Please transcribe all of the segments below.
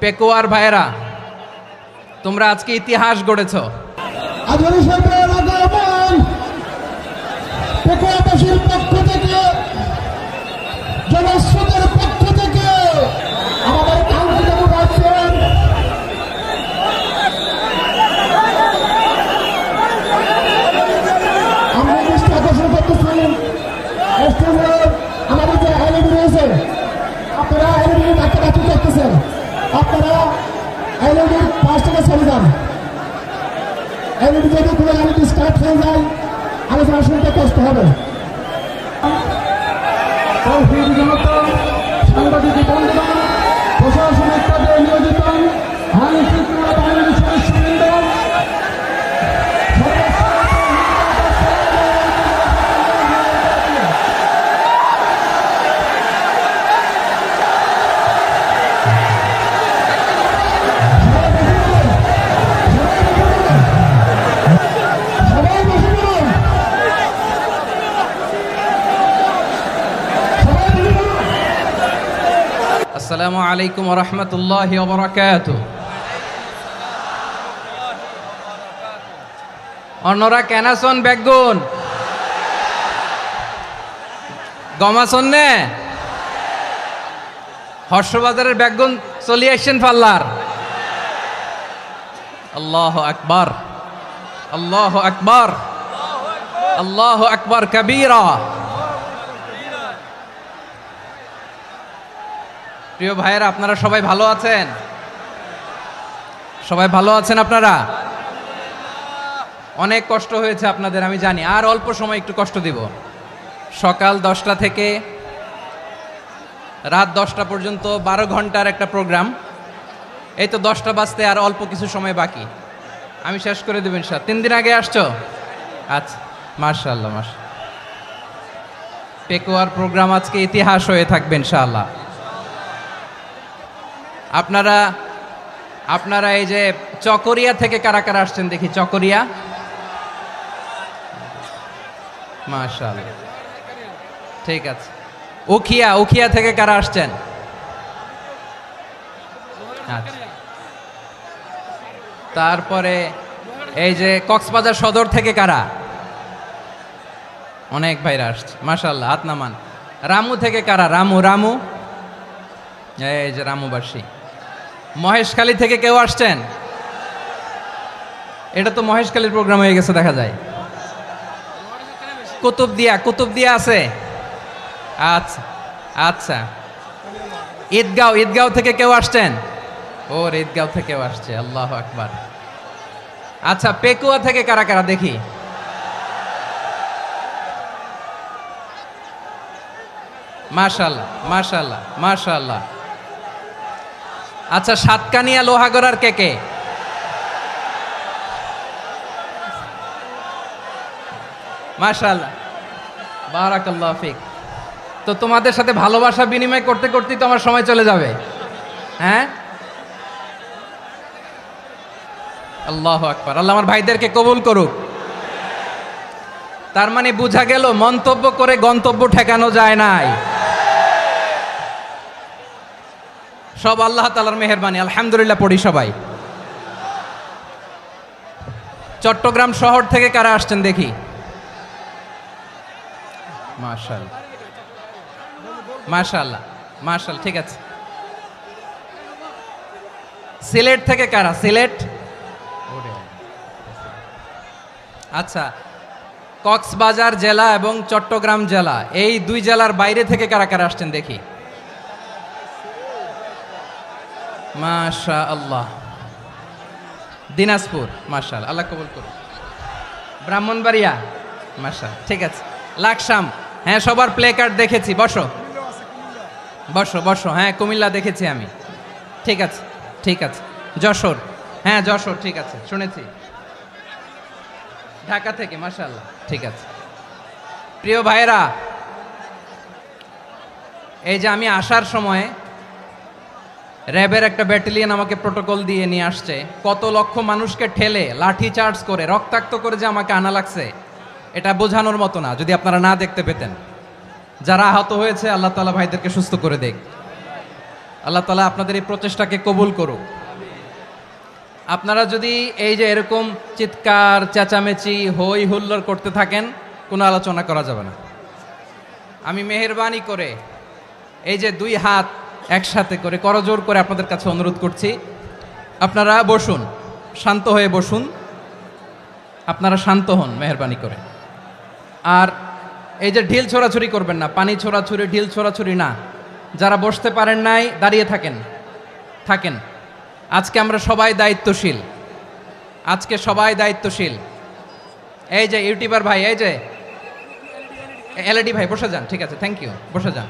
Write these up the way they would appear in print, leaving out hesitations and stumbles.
পেকুয়ার ভাইয়েরা, তোমরা আজকে ইতিহাস গড়েছ। পেকুয়াবাসীর পক্ষ থেকে, জনস্রোতের পক্ষ থেকে আমাদের কাঙ্ক্ষিত মুবাচ্চর আমরা দৃষ্টি আকর্ষণ করতেছি। আমাদের যে এলইডি রয়েছে, আপনারা এলইডি কাছাকাছি করতেছেন, আপনারা এলইডির পাশ থেকে চলে যান। এলইডি যদি কোনো এলইডি স্টার্ট হয়ে যায়, আলোচনা শুনতে কষ্ট হবে। সাংবাদিক বন্ধুগণ, প্রশাসনিক কাজে নিয়োজিত আইন শৃঙ্খলা বাহিনীর সদস্যবৃন্দ, আসসালামু আলাইকুম ওয়া রাহমাতুল্লাহি ওয়া বারাকাতুহু। অন্যরা কেনাসন বেগুন গমাসন নে হর্ষবাজারের বেগুন চলি আসছেন পাল্লার। আল্লাহু আকবার, আল্লাহু আকবার, আল্লাহু আকবার কাবীরা। প্রিয় ভাইয়েরা, আপনারা সবাই ভালো আছেন? সবাই ভালো আছেন? আপনারা অনেক কষ্ট হয়েছে আপনাদের, আমি জানি। আর অল্প সময় একটু কষ্ট দিব। সকাল 10টা থেকে রাত 10টা পর্যন্ত 12 ঘন্টার একটা প্রোগ্রাম। এই তো 10টা বাজতে আর অল্প কিছু সময় বাকি, আমি শেষ করে দেবেন। 3 দিন আগে আসছো? আচ্ছা, মাশাআল্লাহ, মাশাআল্লাহ। পেকুয়ার প্রোগ্রাম আজকে ইতিহাস হয়ে থাকবে ইনশাআল্লাহ। আপনারা এই যে চকরিয়া থেকে কারা কারা আসছেন দেখি? চকরিয়া, মাশাআল্লাহ, ঠিক আছে। উখিয়া থেকে কারা আসছেন? আচ্ছা। তারপরে এই যে কক্সবাজার সদর থেকে কারা? অনেক ভাইরা আসছে, মাশাআল্লাহ, হাত নামান। রামু থেকে কারা? রামু, এই যে রামুবাসী। মহেশখালী থেকে কেউ আসছেন? এটা তো মহেশখালীর প্রোগ্রাম হয়ে গেছে দেখা যায়। কুতুবদিয়া আছে? আচ্ছা আচ্ছা। ঈদগাঁও থেকে কেউ আসছেন? ওর ঈদগাঁও থেকেও আসছে, আল্লাহু আকবার। আচ্ছা, পেকুয়া থেকে কারা কারা দেখি? মাশাআল্লাহ, মাশাআল্লাহ, মাশাআল্লাহ। আচ্ছা, সাতকানিয়া লোহাগড়ার কে? মাশাআল্লাহ, বারাকাল্লাহু ফিক। তো তোমাদের সাথে ভালোবাসা বিনিময় করতে করতেই তো আমার সময় চলে যাবে। হ্যাঁ, আল্লাহু আকবার। আল্লাহ আমার ভাইদেরকে কবুল করুক। তার মানে বোঝা গেল মন্তব্য করে গন্তব্য ঠেকানো যায় নাই। সব আল্লাহ তাআলার মেহেরবানি, আলহামদুলিল্লাহ পড়ি সবাই। চট্টগ্রাম শহর থেকে কারা আসছেন দেখি? মাশাআল্লাহ, মাশাআল্লাহ, মাশাআল্লাহ, ঠিক আছে। সিলেট থেকে কারা? সিলেট, আচ্ছা। কক্সবাজার জেলা এবং চট্টগ্রাম জেলা, এই দুই জেলার বাইরে থেকে কারা কারা আসছেন দেখি? মাশাআল্লাহ। দিনাজপুর, মাশাআল্লাহ, আল্লাহ কবুল করুন। ব্রাহ্মণবাড়িয়া, মাশাআল্লাহ, ঠিক আছে। লাকসাম, হ্যাঁ, সবার প্লে কার্ড দেখেছি। বসো। হ্যাঁ, কুমিল্লা দেখেছি আমি, ঠিক আছে, ঠিক আছে। যশোর, হ্যাঁ যশোর, ঠিক আছে, শুনেছি। ঢাকা থেকে, মাশাআল্লাহ, ঠিক আছে। প্রিয় ভাইয়েরা, এই যে আমি আসার সময় র্যাবের একটা ব্যাটালিয়ন আমাকে প্রোটোকল দিয়ে নিয়ে আসছে। কত লক্ষ মানুষকে ঠেলে লাঠি চার্জ করে রক্তাক্ত করে যে আমাকে আনা লাগছে, এটা বোঝানোর মতো না। যদি আপনারা না দেখতে পেতেন। যারা আহত হয়েছে, আল্লাহ তাআলা ভাইদেরকে সুস্থ করে দেখ। আল্লাহ তাআলা আপনাদের এই প্রচেষ্টাকে কবুল করুক। আপনারা যদি এই যে এরকম চিৎকার চেঁচামেচি হই হুল্লোড় করতে থাকেন, কোনো আলোচনা করা যাবে না। আমি মেহেরবানি করে এই যে দুই হাত একসাথে করে করজোর করে আপনাদের কাছে অনুরোধ করছি, আপনারা বসুন, শান্ত হয়ে বসুন, আপনারা শান্ত হন মেহেরবানি করে। আর এই যে ঢিল ছোড়াছুরি করবেন না, পানি ছোড়াছুরি ঢিল ছোড়াছুরি না। যারা বসতে পারেন নাই দাঁড়িয়ে থাকেন। আজকে আমরা সবাই দায়িত্বশীল, আজকে সবাই দায়িত্বশীল। এই যে ইউটিউবার ভাই, এই যে এলইডি ভাই বসে যান, ঠিক আছে, থ্যাংক ইউ, বসে যান।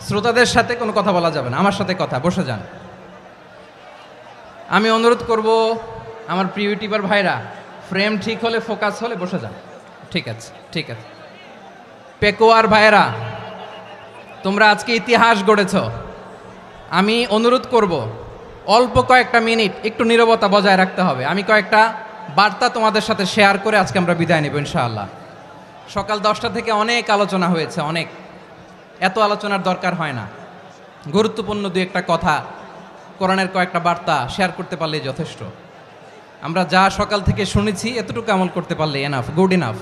শ্রোতাদের সাথে কোনো কথা বলা যাবে না, আমার সাথে কথা, বসে যান। আমি অনুরোধ করব আমার প্রিয় ইউটিউবার ভাইরা, ফ্রেম ঠিক হলে ফোকাস হলে বসে যান, ঠিক আছে, ঠিক আছে। পেকোয়ার ভাইরা, তোমরা আজকে ইতিহাস গড়েছ। আমি অনুরোধ করব অল্প কয়েকটা মিনিট একটু নীরবতা বজায় রাখতে হবে। আমি কয়েকটা বার্তা তোমাদের সাথে শেয়ার করে আজকে আমরা বিদায় নেব ইনশাআল্লাহ। সকাল 10টা থেকে অনেক আলোচনা হয়েছে, অনেক, এত আলোচনার দরকার হয় না। গুরুত্বপূর্ণ দুই একটা কথা, কোরআনের কয়েকটা বার্তা শেয়ার করতে পারলেই যথেষ্ট। আমরা যা সকাল থেকে শুনেছি এতটুকু আমল করতে পারলে এনাফ, গুড ইনাফ।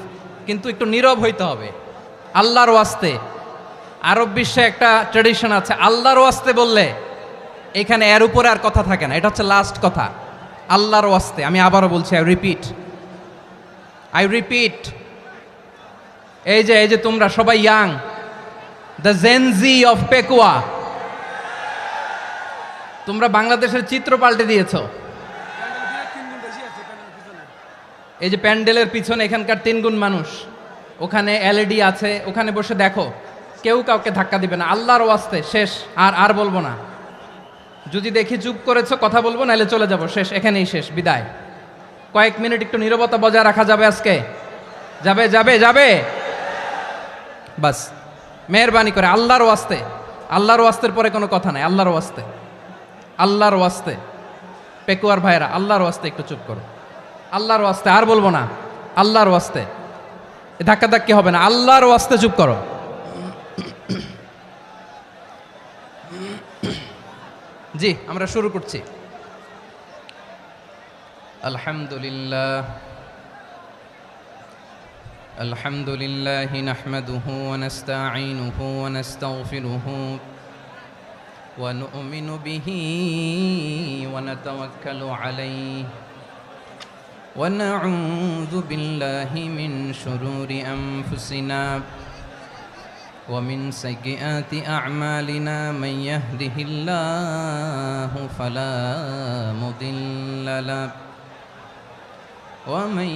কিন্তু একটু নীরব হইতে হবে আল্লাহর ওয়াস্তে। আরব বিশ্বে একটা ট্র্যাডিশন আছে, আল্লাহর ওয়াস্তে বললে এখানে এর উপরে আর কথা থাকে না, এটা হচ্ছে লাস্ট কথা। আল্লাহর ওয়াস্তে, আমি আবারও বলছি, আই রিপিট। এই যে তোমরা সবাই young, the Gen Z of Pekua, তোমরা বাংলাদেশের চিত্র পাল্টে দিয়েছ। এই যে প্যান্ডেলের পিছনে এখানকার 3 গুণ মানুষ, ওখানে এলইডি আছে, ওখানে বসে দেখো, কেউ কাউকে ধাক্কা দিবে না। আল্লাহর ওয়াস্তে, শেষ, আর বলবো না। যদি দেখি চুপ করেছো, কথা বলবো, নাহলে চলে যাব, শেষ, এখানেই শেষ, বিদায়। কয়েক মিনিট একটু নীরবতা বজায় রাখা যাবে আজকে? যাবে বাস, মেহেরবানি করে আল্লাহর ওয়াস্তে। আল্লাহর ওয়াস্তের পরে কোনো কথা নাই, আল্লাহর ওয়াস্তে। পেকুয়ার ভাইরা, আল্লাহর ওয়াস্তে একটু চুপ করো, আল্লাহর ওয়াস্তে, আর বলবো না, আল্লাহর ওয়াস্তে। ধাক্কাধাক্কি হবে না, আল্লাহর ওয়াস্তে চুপ করো। জি, আমরা শুরু করছি। আলহামদুলিল্লাহ নাহমাদুহু ওয়া নাস্তাঈনুহু ওয়া নাস্তাগফিরুহু ওয়া নু'মিনু বিহি ওয়া নাতাওয়াক্কালু আলাইহি ওয়া নাউযু বিল্লাহি মিন শুরুরি আনফুসিনা ومن سيئات أعمالنا من يهده الله فلا مضل له ومن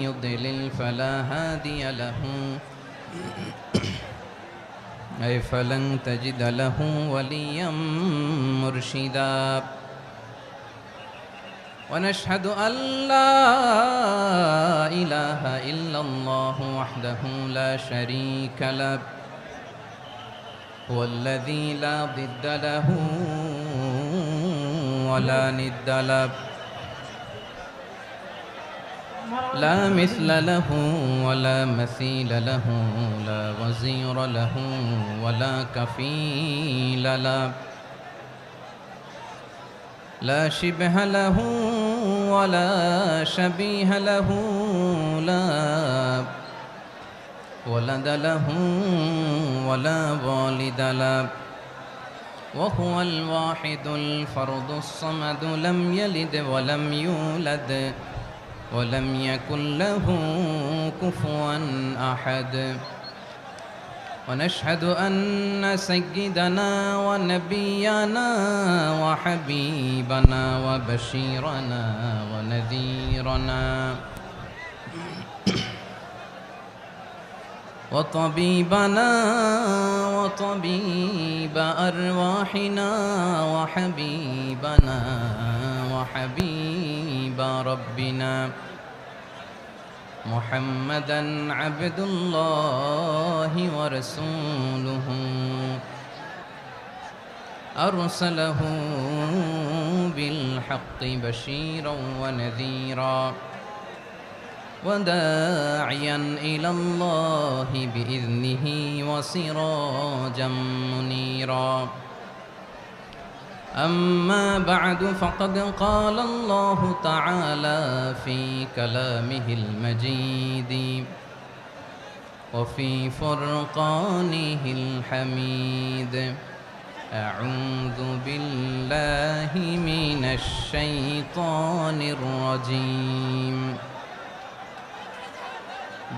يضلل فلا هادي له أي فلن تجد له وليا مرشدا ونشهد أن لا إله إلا الله وحده لا شريك له هو الذي لا ضد له ولا ند له لا مثل له ولا مثيل له لا وزير له ولا كفيل له لا شبه له ولا شبيه له لا ولد له ولا والد له وهو الواحد الفرد الصمد لم يلد ولم يولد ولم يكن له كفوا أحد ونشهد أن سيدنا ونبينا وحبيبنا وبشيرنا ونذيرنا وطبيبنا وطبيب أرواحنا وحبيبنا وحبيب ربنا محمدا عبد الله ورسوله أرسله بالحق بشيرا ونذيرا وداعيا إلى الله بإذنه وسراجا منيرا أما بعد فقد قال الله تعالى في كلامه المجيد وفي فرقانه الحميد أعوذ بالله من الشيطان الرجيم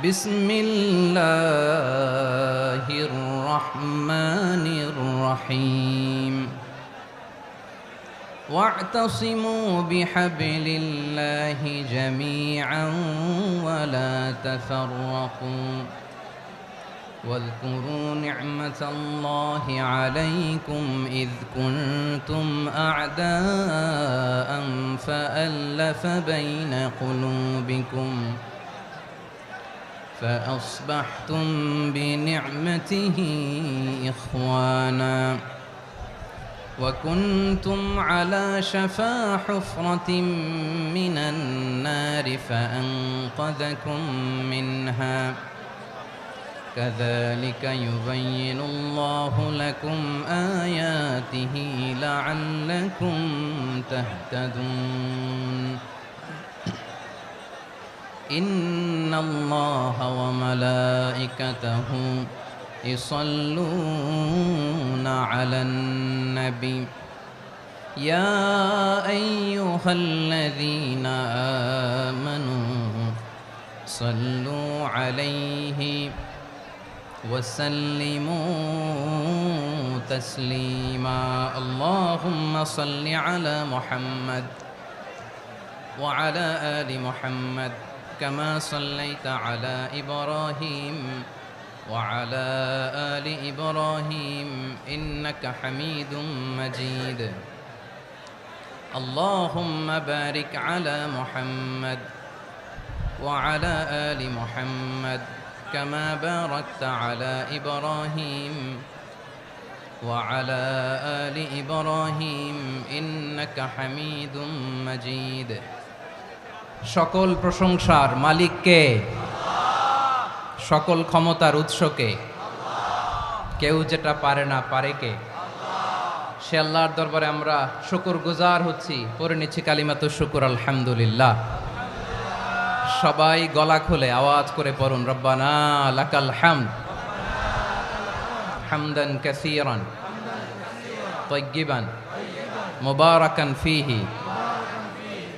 بسم الله الرحمن الرحيم واعتصموا بحبل الله جميعا ولا تفرقوا واذكروا نعمة الله عليكم إذ كنتم أعداء فألف بين قلوبكم فأصبحتم بنعمته إخوانا وكنتم على شفا حفرة من النار فأنقذكم منها كذلك يبين الله لكم آياته لعلكم تهتدون إن الله وملائكته يصلون على النبي يا أيها الذين آمنوا صلوا عليه وسلموا تسليما اللهم صل على محمد وعلى آل محمد كما صليت على إبراهيم وعلى آل إبراهيم إنك حميد مجيد اللهم بارك على محمد وعلى آل محمد كما باركت على إبراهيم وعلى آل إبراهيم إنك حميد مجيد সকল প্রশংসার মালিক কে? সকল ক্ষমতার উৎস কে? কেউ যেটা পারে না পারে কে? সে আল্লাহর দরবারে আমরা শুকরগুজার হচ্ছি, পড়ে নিচ্ছি কালিমাতু শুকর আলহামদুলিল্লাহ। সবাই গলা খুলে আওয়াজ করে পড়ুন রব্বানা লাকাল হামদ হামদান কাসীরান তাইয়্যিবান মুবারাকান ফীহি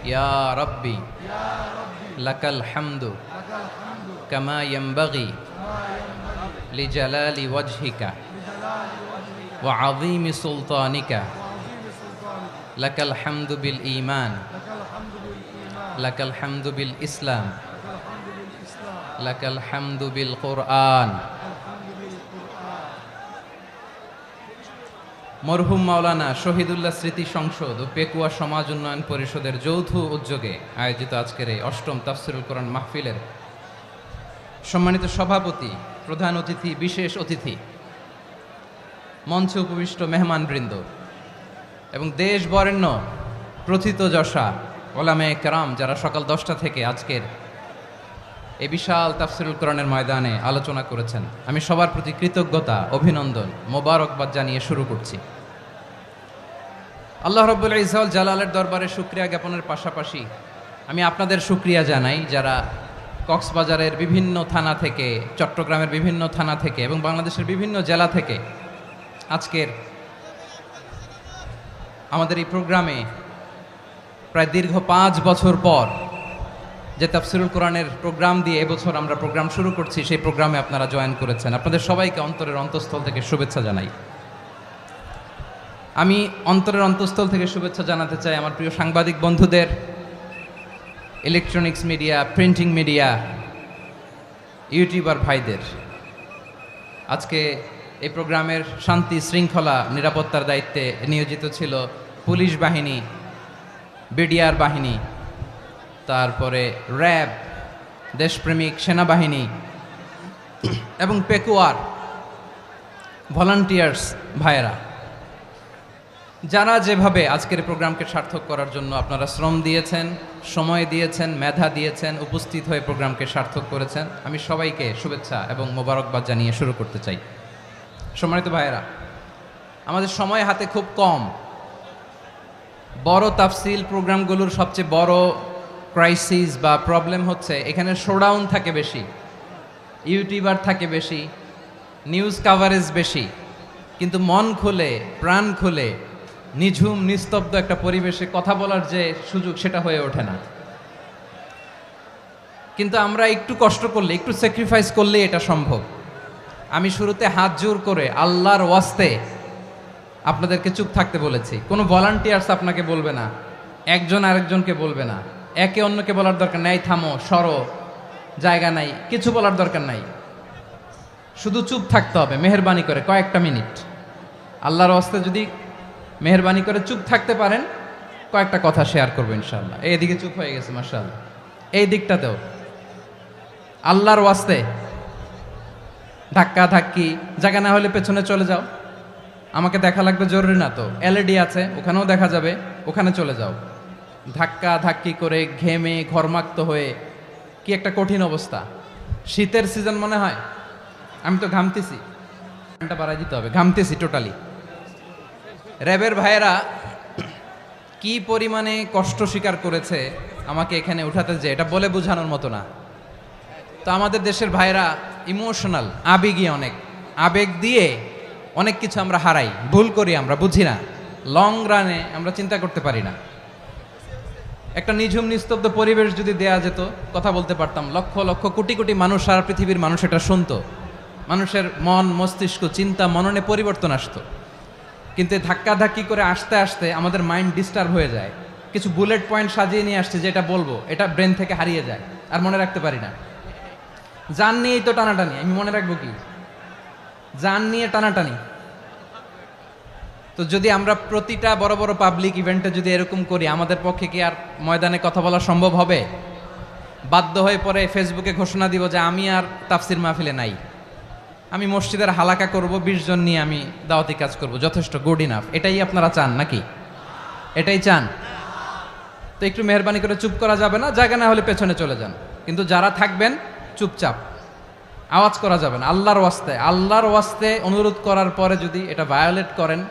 ইয়া রাব্বি লাকাল হামদু কামা ইয়ানবাগি লিজালালি ওয়াজহিকা ওয়া আযীমি সুলতানিকা লাকাল হামদু বিল ঈমান লাকাল হামদু বিল ইসলাম লাকাল হামদু বিল কুরআন। মরহুম মাওলানা শহীদুল্লাহ স্মৃতি সংসদ ও পেকুয়া সমাজ উন্নয়ন পরিষদের যৌথ উদ্যোগে আয়োজিত আজকের এই অষ্টম তাফসিরুল কোরআন মাহফিলের সম্মানিত সভাপতি, প্রধান অতিথি, বিশেষ অতিথি, মঞ্চে উপবিষ্ট মেহমানবৃন্দ এবং দেশ বরেণ্য প্রথিতযশা ওলামায়ে কেরাম যারা সকাল 10টা থেকে আজকের এই বিশাল তাফসিরুল কোরআনের ময়দানে আলোচনা করেছেন, আমি সবার প্রতি কৃতজ্ঞতা, অভিনন্দন, মোবারকবাদ জানিয়ে শুরু করছি। আল্লাহ রাব্বুল ইজ্জত জালালের দরবারে শুকরিয়া জ্ঞাপনের পাশাপাশি আমি আপনাদের শুকরিয়া জানাই যারা কক্সবাজারের বিভিন্ন থানা থেকে, চট্টগ্রামের বিভিন্ন থানা থেকে এবং বাংলাদেশের বিভিন্ন জেলা থেকে আজকের আমাদের এই প্রোগ্রামে প্রায় দীর্ঘ 5 বছর পর যে তাফসিরুল কোরআনের প্রোগ্রাম দিয়ে এবছর আমরা প্রোগ্রাম শুরু করছি, সেই প্রোগ্রামে আপনারা জয়েন করেছেন। আপনাদের সবাইকে অন্তরের অন্তঃস্থল থেকে শুভেচ্ছা জানাই। আমি অন্তরের অন্তঃস্থল থেকে শুভেচ্ছা জানাতে চাই আমার প্রিয় সাংবাদিক বন্ধুদের, electronics media, printing media, YouTuber ভাইদের। আজকে এই প্রোগ্রামের শান্তি শৃঙ্খলা নিরাপত্তার দায়িত্বে নিয়োজিত ছিল পুলিশ বাহিনী, বিডিআর বাহিনী, তারপরে র্যাব, দেশপ্রেমিক সেনাবাহিনী এবং পেকুয়ার ভলান্টিয়ার্স ভাইয়েরা, যারা যেভাবে আজকের প্রোগ্রামকে সার্থক করার জন্য আপনারা শ্রম দিয়েছেন, সময় দিয়েছেন, মেধা দিয়েছেন, উপস্থিত হয়ে প্রোগ্রামকে সার্থক করেছেন, আমি সবাইকে শুভেচ্ছা এবং মোবারকবাদ জানিয়ে শুরু করতে চাই। সম্মানিত ভাইয়েরা, আমাদের সময় হাতে খুব কম। বড় তাফসিল প্রোগ্রামগুলোর সবচেয়ে বড় ক্রাইসিস বা প্রবলেম হচ্ছে এখানে শোডাউন থাকে বেশি, ইউটিউবার থাকে বেশি, নিউজ কাভারেজ বেশি, কিন্তু মন খুলে প্রাণ খুলে নিঝুম নিস্তব্ধ একটা পরিবেশে কথা বলার যে সুযোগ সেটা হয়ে ওঠে না। কিন্তু আমরা একটু কষ্ট করলে, একটু স্যাক্রিফাইস করলে এটা সম্ভব। আমি শুরুতে হাত জোর করে আল্লাহর ওয়াস্তে আপনাদেরকে চুপ থাকতে বলেছি। কোনো ভলান্টিয়ার্স আপনাকে বলবে না, একজন আরেকজনকে বলবে না, একে অন্যকে বলার দরকার নাই, থামো সরো জায়গা নাই, কিছু বলার দরকার নাই, শুধু চুপ থাকতে হবে মেহেরবানি করে কয়েকটা মিনিট। আল্লাহর ওয়াস্তে যদি মেহেরবানি করে চুপ থাকতে পারেন, কয়েকটা কথা শেয়ার করবো ইনশাআল্লাহ। এইদিকে চুপ হয়ে গেছে মাশাআল্লাহ, এই দিকটাতেও আল্লাহর ওয়াস্তে ধাক্কা ধাক্কি জায়গা না হলে পেছনে চলে যাও, আমাকে দেখা লাগবে জরুরি না তো, এলইডি আছে ওখানেও দেখা যাবে, ওখানে চলে যাও। ধাক্কা ধাক্কি করে ঘেমে ঘরমাক্ত হয়ে কি একটা কঠিন অবস্থা। শীতের সিজন মনে হয়, আমি তো ঘামতেছি, ঘন্টা বাড়াই দিতে হবে, ঘামতেছি টোটালি। র্যাবের ভাইয়েরা কি পরিমাণে কষ্ট স্বীকার করেছে আমাকে এখানে উঠাতে, যে এটা বলে বোঝানোর মতো না। তো আমাদের দেশের ভাইরা ইমোশনাল, আবেগী অনেক, আবেগ দিয়ে অনেক কিছু আমরা হারাই, ভুল করি, আমরা বুঝি না, লং রানে আমরা চিন্তা করতে পারি না। একটা নিঝুম নিস্তব্ধ পরিবেশ যদি দেয়া যেত, কথা বলতে পারতাম, লক্ষ লক্ষ কোটি কোটি মানুষ, সারা পৃথিবীর মানুষ এটা শুনতো, মানুষের মন মস্তিষ্ক চিন্তা মননে পরিবর্তন আসতো। কিন্তু ধাক্কা ধাক্কি করে আসতে আসতে আমাদের মাইন্ড ডিস্টার্ব হয়ে যায়। কিছু বুলেট পয়েন্ট সাজিয়ে নিয়ে আসছে, যেটা বলবো এটা ব্রেন থেকে হারিয়ে যায়, আর মনে রাখতে পারি না। জান নিয়েই তো টানাটানি, আমি মনে রাখবো কি? জান নিয়ে টানাটানি। তো যদি আমরা প্রতিটা বড় বড় পাবলিক ইভেন্টে যদি এরকম করি, আমাদের পক্ষে কি আর ময়দানে কথা বলা সম্ভব হবে? বাধ্য হয়ে পরে ফেসবুকে ঘোষণা দিব যে আমি আর তাফসির মাহফিলে নাই, আমি মসজিদের হালাকা করব, 20 জন নিয়ে আমি দাওয়াতি কাজ করব, যথেষ্ট, গুড ইনাফ। এটাই আপনারা চান নাকি? এটাই চান? তো একটু মেহরবানি করে চুপ করা যাবে না, জায়গা না হলে পেছনে চলে যান, কিন্তু যারা থাকবেন চুপচাপ, আওয়াজ করা যাবে না। আল্লাহর ওয়াস্তে, আল্লাহর ওয়াস্তে অনুরোধ করার পরে যদি এটা ভায়োলেট করেন,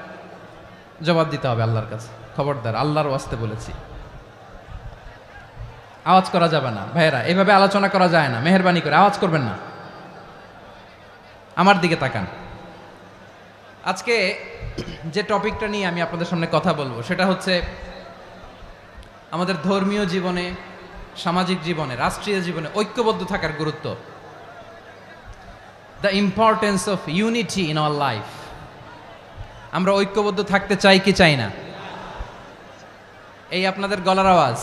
জবাব দিতে হবে আল্লাহর কাছে, খবরদার, আল্লাহর ওয়াস্তে বলেছি। আওয়াজ করা যাবে না ভাইয়েরা, এভাবে আলোচনা করা যায় না, মেহরবানি করে আওয়াজ করবেন না। আমার দিকে তাকান। আজকে যে টপিকটা নিয়ে আমি আপনাদের সামনে কথা বলবো সেটা হচ্ছে আমাদের ধর্মীয় জীবনে, সামাজিক জীবনে, রাষ্ট্রীয় জীবনে ঐক্যবদ্ধ থাকার গুরুত্ব। The importance of unity in our life. আমরা ঐক্যবদ্ধ থাকতে চাই কি চাই না? এই আপনাদের গলার আওয়াজ।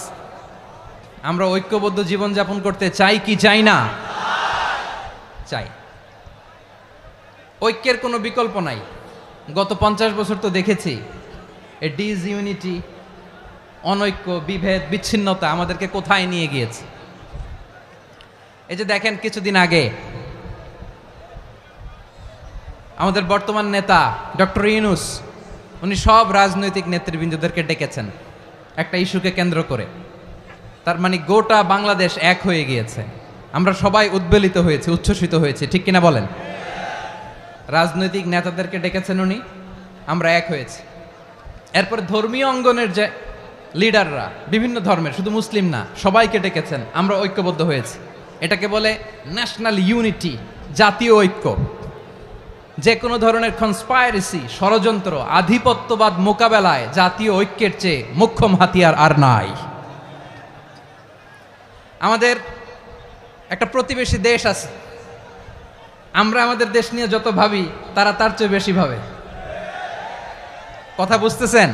আমরা ঐক্যবদ্ধ জীবনযাপন করতে চাই কি চাই না? চাই। ঐক্যের কোনো বিকল্প নাই। গত 50 বছর তো দেখেছি এই ডিসইউনিটি, অনৈক্য, বিভেদ, বিচ্ছিন্নতা আমাদেরকে কোথায় নিয়ে গিয়েছে। এই যে দেখেন, কিছুদিন আগে আমাদের বর্তমান নেতা ডক্টর ইউনূস, উনি সব রাজনৈতিক নেতৃবৃন্দদেরকে ডেকেছেন একটা ইস্যুকে কেন্দ্র করে। তার মানে গোটা বাংলাদেশ এক হয়ে গিয়েছে। আমরা সবাই উদ্বেলিত হয়েছে, উচ্ছ্বসিত হয়েছে, ঠিক কিনা বলেন? রাজনৈতিক নেতাদেরকে ডেকেছেন উনি, আমরা এক হয়েছি। এরপরে ধর্মীয় অঙ্গনের যে লিডাররা, বিভিন্ন ধর্মের, শুধু মুসলিম না, সবাইকে ডেকেছেন, আমরা ঐক্যবদ্ধ হয়েছি। এটাকে বলে ন্যাশনাল ইউনিটি, জাতীয় ঐক্য। যে কোনো ধরনের কনস্পাইরেসি, ষড়যন্ত্র, আধিপত্যবাদ মোকাবেলায় জাতীয় ঐক্যের চেয়ে মোক্ষম হাতিয়ার আর নাই। আমাদের একটা প্রতিবেশী দেশ আছে, আমরা আমাদের দেশ নিয়ে যত ভাবি তারা তার চেয়ে বেশি ভাবে। কথা বুঝতেছেন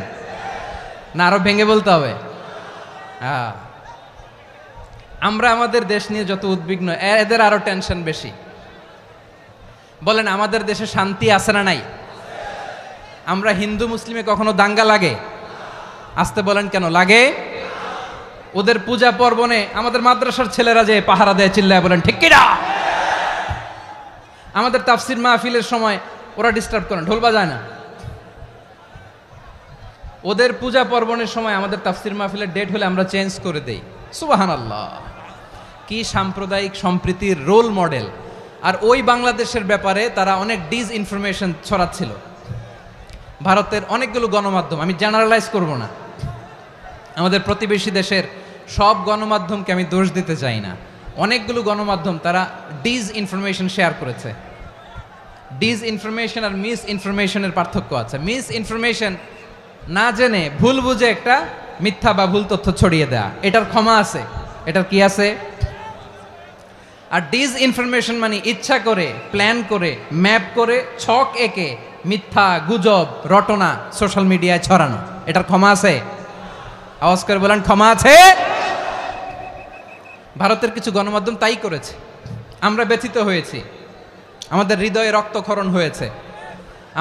না? আরো ভেঙে বলতে হবে। আমরা আমাদের দেশ নিয়ে যত উদ্বিগ্ন, এদের আরো টেনশন বেশি। বলেন, আমাদের দেশে শান্তি আছে না নাই? আমরা হিন্দু মুসলিমে কখনো দাঙ্গা লাগে? আসতে বলেন, কেন লাগে? ওদের পূজা পার্বণে আমাদের মাদ্রাসার ছেলেরা যে পাহারা দেয়, চিল্লায় বলেন ঠিক কিনা? আমাদের তাফসির মাহফিলের সময় ওরা ডিস্টার্ব করেন, ঢোল বাজায় না। ওদের পূজা পার্বণের সময় আমাদের তাফসির মাহফিলের ডেট হলে আমরা চেঞ্জ করে দেই। সুবহানাল্লাহ, কি সাম্প্রদায়িক সম্প্রীতির রোল মডেল। আর ওই বাংলাদেশের ব্যাপারে তারা অনেক ডিসইনফরমেশন ছড়াচ্ছিল। ভারতের অনেকগুলো গণমাধ্যম, আমি জেনারেলাইজ করব না, আমাদের প্রতিবেশী দেশের সব গণমাধ্যমকে আমি দোষ দিতে চাই না, অনেকগুলো গণমাধ্যম তারা ডিস ইনফরমেশন শেয়ার করেছে। ডিস ইনফরমেশন আর মিস ইনফরমেশনের পার্থক্য আছে। মিস ইনফরমেশন না জেনে ভুল বুঝে একটা মিথ্যা বা ভুল তথ্য ছড়িয়ে দেয়া, এটার ক্ষমা আছে, এটার কি আছে। আর ডিস ইনফরমেশন মানে ইচ্ছা করে, প্ল্যান করে, ম্যাপ করে, ছক এঁকে মিথ্যা, গুজব, রটনা সোশ্যাল মিডিয়ায় ছড়ানো, এটার ক্ষমা আছে? আওয়াজ করে বলেন, ক্ষমা আছে? ভারতের কিছু গণমাধ্যম তাই করেছে, আমরা ব্যথিত হয়েছি, আমাদের হৃদয়ে রক্তক্ষরণ হয়েছে।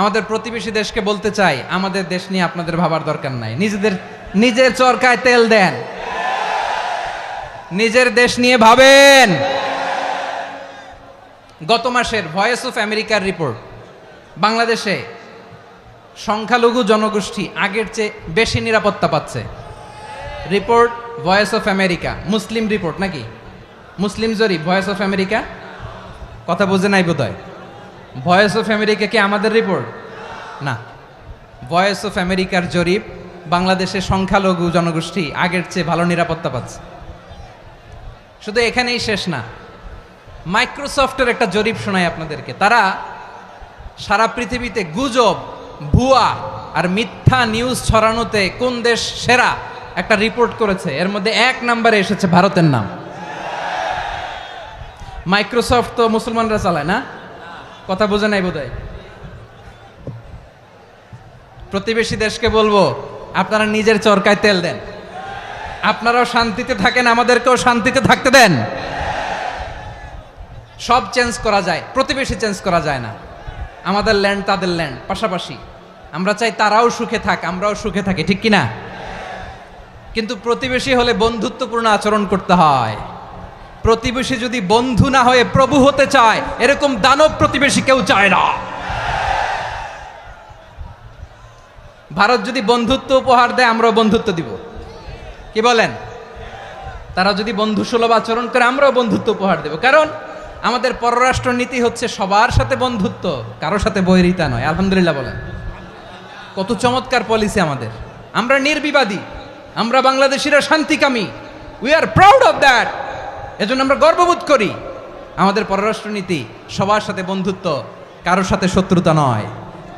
আমাদের প্রতিবেশী দেশকে বলতে চাই, আমাদের দেশ নিয়ে আপনাদের ভাবার দরকার নাই, নিজের চরকায় তেল দেন, নিজের দেশ নিয়ে ভাবেন। গত মাসের ভয়েস অফ আমেরিকার রিপোর্ট, বাংলাদেশে সংখ্যালঘু জনগোষ্ঠী আগের চেয়ে বেশি নিরাপত্তা পাচ্ছে। Report voice of America, Muslim report নাকি, মুসলিম জরিপ ভয়েস অফ আমেরিকা। কথা বুঝে নাই বোধহয়। ভয়েস অফ আমেরিকা কি আমাদের রিপোর্ট না, ভয়েস অফ আমেরিকার জরিপ, বাংলাদেশের সংখ্যালঘু জনগোষ্ঠী আগের চেয়ে ভালো নিরাপত্তা পাচ্ছে। শুধু এখানেই শেষ না, মাইক্রোসফটের একটা জরিপ শোনায় আপনাদেরকে। তারা সারা পৃথিবীতে গুজব, ভুয়া আর মিথ্যা নিউজ ছড়ানোতে কোন দেশ সেরা একটা রিপোর্ট করেছে, এর মধ্যে 1 নম্বরে এসেছে ভারতের নাম। মাইক্রোসফট তো মুসলমানরা চালায় না, কথা বোঝে নাই বোধহয়। প্রতিবেশী দেশকে বলবো, আপনারা নিজের চরকায় তেল দেন, আপনারাও শান্তিতে থাকেন, আমাদেরকেও শান্তিতে থাকতে দেন। সব চেঞ্জ করা যায়, প্রতিবেশী চেঞ্জ করা যায় না। আমাদের ল্যান্ড তাদের ল্যান্ড, পাশাপাশি। আমরা চাই তারাও সুখে থাক, আমরাও সুখে থাকি, ঠিক কিনা? কিন্তু প্রতিবেশী হলে বন্ধুত্বপূর্ণ আচরণ করতে হয়। প্রতিবেশী যদি বন্ধু না হয়ে প্রভু হতে চায়, এরকম দানব প্রতিবেশী কেউ চায় না। ভারত যদি বন্ধুত্ব উপহার দেয়, আমরাও বন্ধুত্ব দিব, কি বলেন? তারা যদি বন্ধু সুলভ আচরণ করে, আমরাও বন্ধুত্ব উপহার দেব। কারণ আমাদের পররাষ্ট্র নীতি হচ্ছে সবার সাথে বন্ধুত্ব, কারোর সাথে বৈরিতা নয়। আলহামদুলিল্লাহ বলেন, কত চমৎকার পলিসি আমাদের। আমরা নির্বিবাদী, আমরা বাংলাদেশিরা শান্তিকামী, we are proud of that. এজন্য আমরা গর্ববোধ করি। আমাদের পররাষ্ট্র নীতি সবার সাথে বন্ধুত্ব, কারোর সাথে শত্রুতা নয়।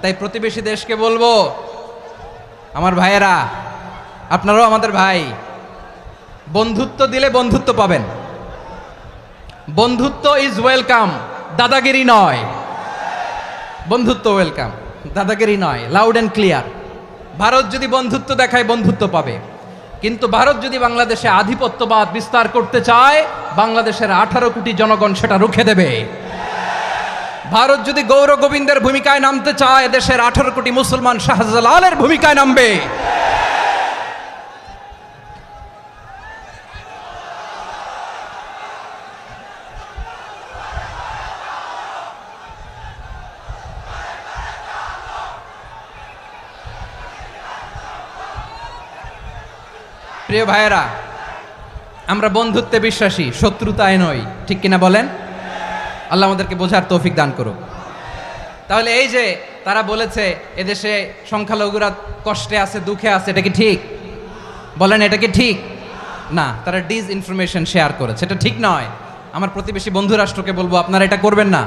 তাই প্রতিবেশী দেশকে বলবো, আমার ভাইয়েরা, আপনারাও আমাদের ভাই, বন্ধুত্ব দিলে বন্ধুত্ব পাবেন। বন্ধুত্ব ইজ ওয়েলকাম, দাদাগিরি নয়। বন্ধুত্ব ওয়েলকাম, দাদাগিরি নয়, লাউড অ্যান্ড ক্লিয়ার। ভারত যদি বন্ধুত্ব দেখায়, বন্ধুত্ব পাবে। কিন্তু ভারত যদি বাংলাদেশে আধিপত্যবাদ বিস্তার করতে চায়, বাংলাদেশের 18 কোটি জনগণ সেটা রুখে দেবে। ভারত যদি গৌর গোবিন্দের ভূমিকায় নামতে চায়, দেশের 18 কোটি মুসলমান শাহজালালের ভূমিকায় নামবে। প্রিয় ভাইয়েরা, আমরা বন্ধুত্বে বিশ্বাসী, শত্রুতায় নই, ঠিক কিনা বলেন? আল্লাহ আমাদেরকে বোঝার তৌফিক দান করুক। তাহলে এই যে তারা বলেছে এদেশে সংখ্যালঘুরা কষ্টে আছে, দুঃখে আছে, এটা কি ঠিক? বলেন, এটা কি ঠিক? না, তারা ডিস ইনফরমেশন শেয়ার করেছে, এটা ঠিক নয়। আমার প্রতিবেশী বন্ধু রাষ্ট্রকে বলবো, আপনারা এটা করবেন না,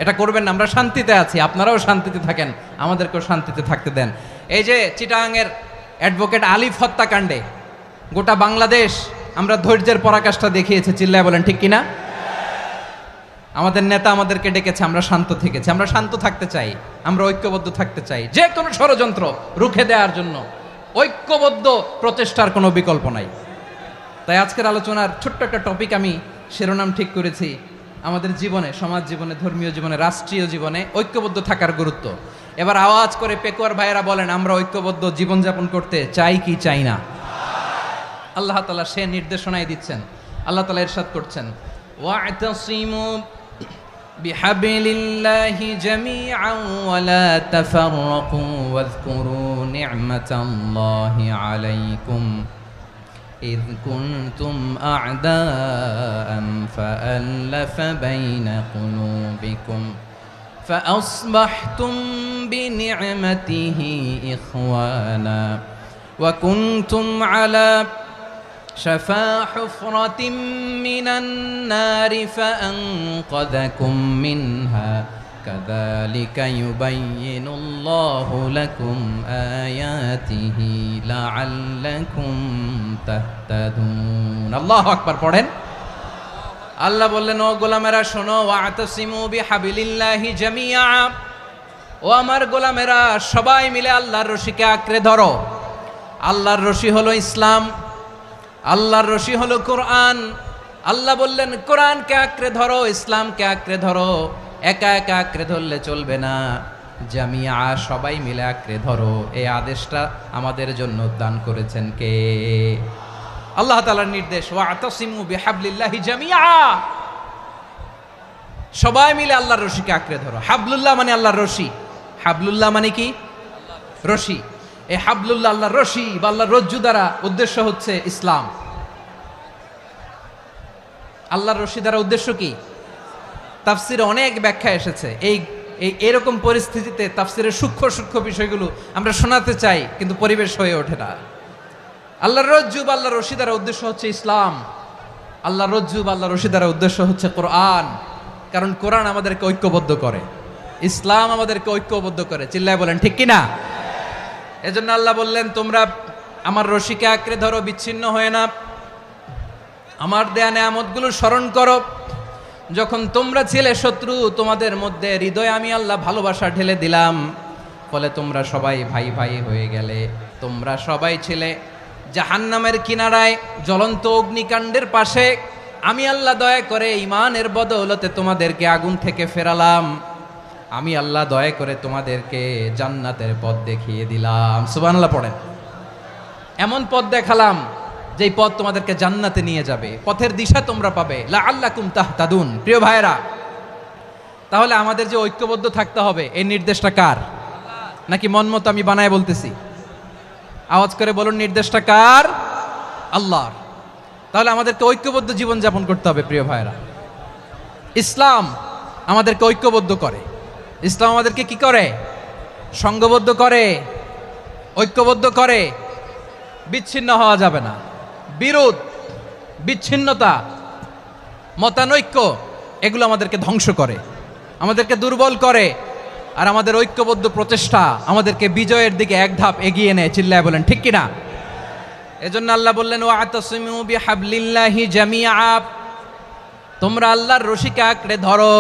এটা করবেন না। আমরা শান্তিতে আছি, আপনারাও শান্তিতে থাকেন, আমাদেরকেও শান্তিতে থাকতে দেন। এই যে চিটাগাংয়ের অ্যাডভোকেট আলিফ হত্যাকাণ্ডে গোটা বাংলাদেশ আমরা ধৈর্যের পরাকাষ্ঠা দেখিয়েছে, চিল্লায় বলেন ঠিক কিনা? আমাদের নেতা আমাদেরকে ডেকেছে, আমরা শান্ত থেকেছি। আমরা শান্ত থাকতে চাই, আমরা ঐক্যবদ্ধ থাকতে চাই। যে কোনো ষড়যন্ত্র রুখে দেওয়ার জন্য ঐক্যবদ্ধ প্রচেষ্টার কোনো বিকল্প নাই। তাই আজকের আলোচনার ছোট্ট একটা টপিক আমি শিরোনাম ঠিক করেছি, আমাদের জীবনে, সমাজ জীবনে, ধর্মীয় জীবনে, রাষ্ট্রীয় জীবনে ঐক্যবদ্ধ থাকার গুরুত্ব। এবার আওয়াজ করে পেকুয়ার ভাইয়েরা বলেন, আমরা ঐক্যবদ্ধ জীবনযাপন করতে চাই কি চাই না? আল্লাহ তাআলা সে নির্দেশনাই দিচ্ছেন। আল্লাহ তাআলা ইরশাদ করছেন, ওয়া'তাসিমু বিহাবলিল্লাহি জামিআন ওয়া লা তাফাররাকু ওয়াযকুরু নি'মাতাল্লাহি আলাইকুম إذ كنتم أعداء فألف بين قلوبكم فأصبحتم بنعمته إخوانا وكنتم على شفا حفرة من النار فأنقذكم منها كذلك يبين الله لكم آياته لعلكم تهتدون الله أكبر পড়েন আল্লাহ বললেন ও গোলামেরা শোনো ওয়াতাসিমু বিহাবিলিল্লাহি জামিআ ও আমার গোলামেরা সবাই মিলে আল্লাহর রশিকে আঁকড়ে ধরো আল্লাহর রশি হলো ইসলাম আল্লাহর রশি হলো কোরআন আল্লাহ বললেন কোরআনকে আঁকড়ে ধরো ইসলামকে আঁকড়ে ধরো একা একা আঁকড়ে ধরলে চলবে না জামিয়া সবাই মিলে আঁকড়ে ধরো এই আদেশটা আমাদের জন্য দান করেছেন কে আল্লাহ তাআলার নির্দেশ ওয়াতাসিমু বিহাবলিল্লাহি জামিআ সবাই মিলে আল্লাহর রশিকে আঁকড়ে ধরো হাবলুল্লাহ মানে আল্লাহর রশি হাবলুল্লাহ মানে কি রশি এই হাবলুল্লাহ আল্লাহর রশি বা আল্লাহর রজ্জু দ্বারা উদ্দেশ্য হচ্ছে ইসলাম আল্লাহর রশি দ্বারা উদ্দেশ্য কি তাফসিরে অনেক ব্যাখ্যা এসেছে এই এরকম পরিস্থিতিতে তাফসিরের সূক্ষ্ম সূক্ষ্ম বিষয়গুলো আমরা শোনাতে চাই কিন্তু পরিবেশ হয়ে ওঠে না আল্লাহর রজ্জু বা আল্লাহর রশি দ্বারা উদ্দেশ্য হচ্ছে ইসলাম আল্লাহর রজ্জু বা আল্লাহর রশি দ্বারা উদ্দেশ্য হচ্ছে কোরআন কারণ কোরআন আমাদেরকে ঐক্যবদ্ধ করে ইসলাম আমাদেরকে ঐক্যবদ্ধ করে চিল্লায় বলেন ঠিক কিনা এজন্য আল্লাহ বললেন তোমরা আমার রশিকে আঁকড়ে ধরো বিচ্ছিন্ন হয়ে না আমার দেয়া নেয়ামতগুলো স্মরণ করো যখন তোমরা ছিলে শত্রু তোমাদের মধ্যে হৃদয়ে আমি আল্লাহ ভালোবাসা ঢেলে দিলাম ফলে তোমরা সবাই ভাই ভাই হয়ে গেলে তোমরা সবাই ছিলে জাহান্নামের কিনারায় জ্বলন্ত অগ্নিকাণ্ডের পাশে আমি আল্লাহ দয়া করে ঈমানের বদৌলতে তোমাদেরকে আগুন থেকে ফেরালাম আমি আল্লাহ দয়া করে তোমাদেরকে জান্নাতের পথ দেখিয়ে দিলাম সুবহানাল্লাহ পড়েন এমন পথ দেখালাম যেই পথ তোমাদেরকে জান্নাতে নিয়ে যাবে পথের দিশা তোমরা পাবে লাআল্লাকুম তাহতাদুন প্রিয় ভাইরা তাহলে আমাদের যে ঐক্যবদ্ধ থাকতে হবে এই নির্দেশটা কার নাকি মন মতো আমি বানায় বলতেছি আওয়াজ করে বলুন নির্দেশটা কার আল্লাহর তাহলে আমাদেরকে ঐক্যবদ্ধ জীবন যাপন করতে হবে প্রিয় ভাইরা ইসলাম আমাদেরকে ঐক্যবদ্ধ করে ইসলাম আমাদেরকে কি করে সংঘবদ্ধ করে ঐক্যবদ্ধ করে বিচ্ছিন্ন হওয়া যাবে না বিরোধ বিচ্ছিন্নতা মতানৈক্য এগুলো আমাদেরকে ধ্বংস করে আমাদেরকে দুর্বল করে আর আমাদের ঐক্যবদ্ধ প্রচেষ্টা আমাদেরকে বিজয়ের দিকে এক ধাপ এগিয়ে নেয় চিল্লায় বলেন ঠিক কিনা এজন্য আল্লাহ বললেন ওয়াতাসিমু বিহাবলিল্লাহি জামিআ তোমরা আল্লাহর রশিকে আঁকড়ে ধরো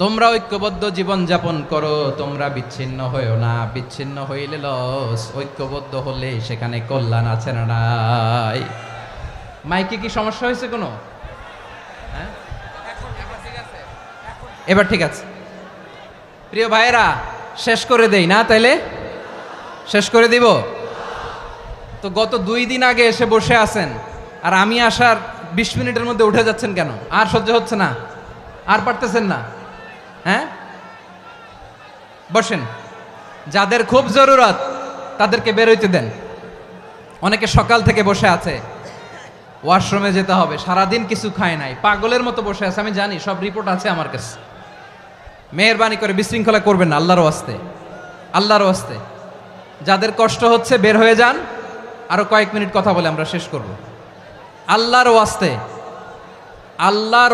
তোমরা ঐক্যবদ্ধ জীবন যাপন করো তোমরা বিচ্ছিন্ন হইও না বিচ্ছিন্ন হইলে লস ঐক্যবদ্ধ হলে সেখানে কল্যাণ আছে না নাই মাইকে কি সমস্যা হয়েছে কোনো হ্যাঁ এবার ঠিক আছে প্রিয় ভাইয়েরা শেষ করে দেই না তাইলে শেষ করে দিব তো গত 2 দিন আগে এসে বসে আছেন আর আমি আসার 20 মিনিটের মধ্যে উঠে যাচ্ছেন কেন আর সহ্য হচ্ছে না আর পারতেছেন না হ্যাঁ বসেন যাদের খুব জরুরত তাদেরকে বের হইতে দেন অনেকে সকাল থেকে বসে আছে ওয়াশরুমে যেতে হবে সারাদিন কিছু খায় নাই পাগলের মতো বসে আছে আমি জানি সব রিপোর্ট আছে আমার কাছে মেহেরবানি করে বিশৃঙ্খলা করবেন না আল্লাহর ওয়াস্তে আল্লাহর ওয়াস্তে যাদের কষ্ট হচ্ছে বের হয়ে যান আরো কয়েক মিনিট কথা বলে আমরা শেষ করব আল্লাহর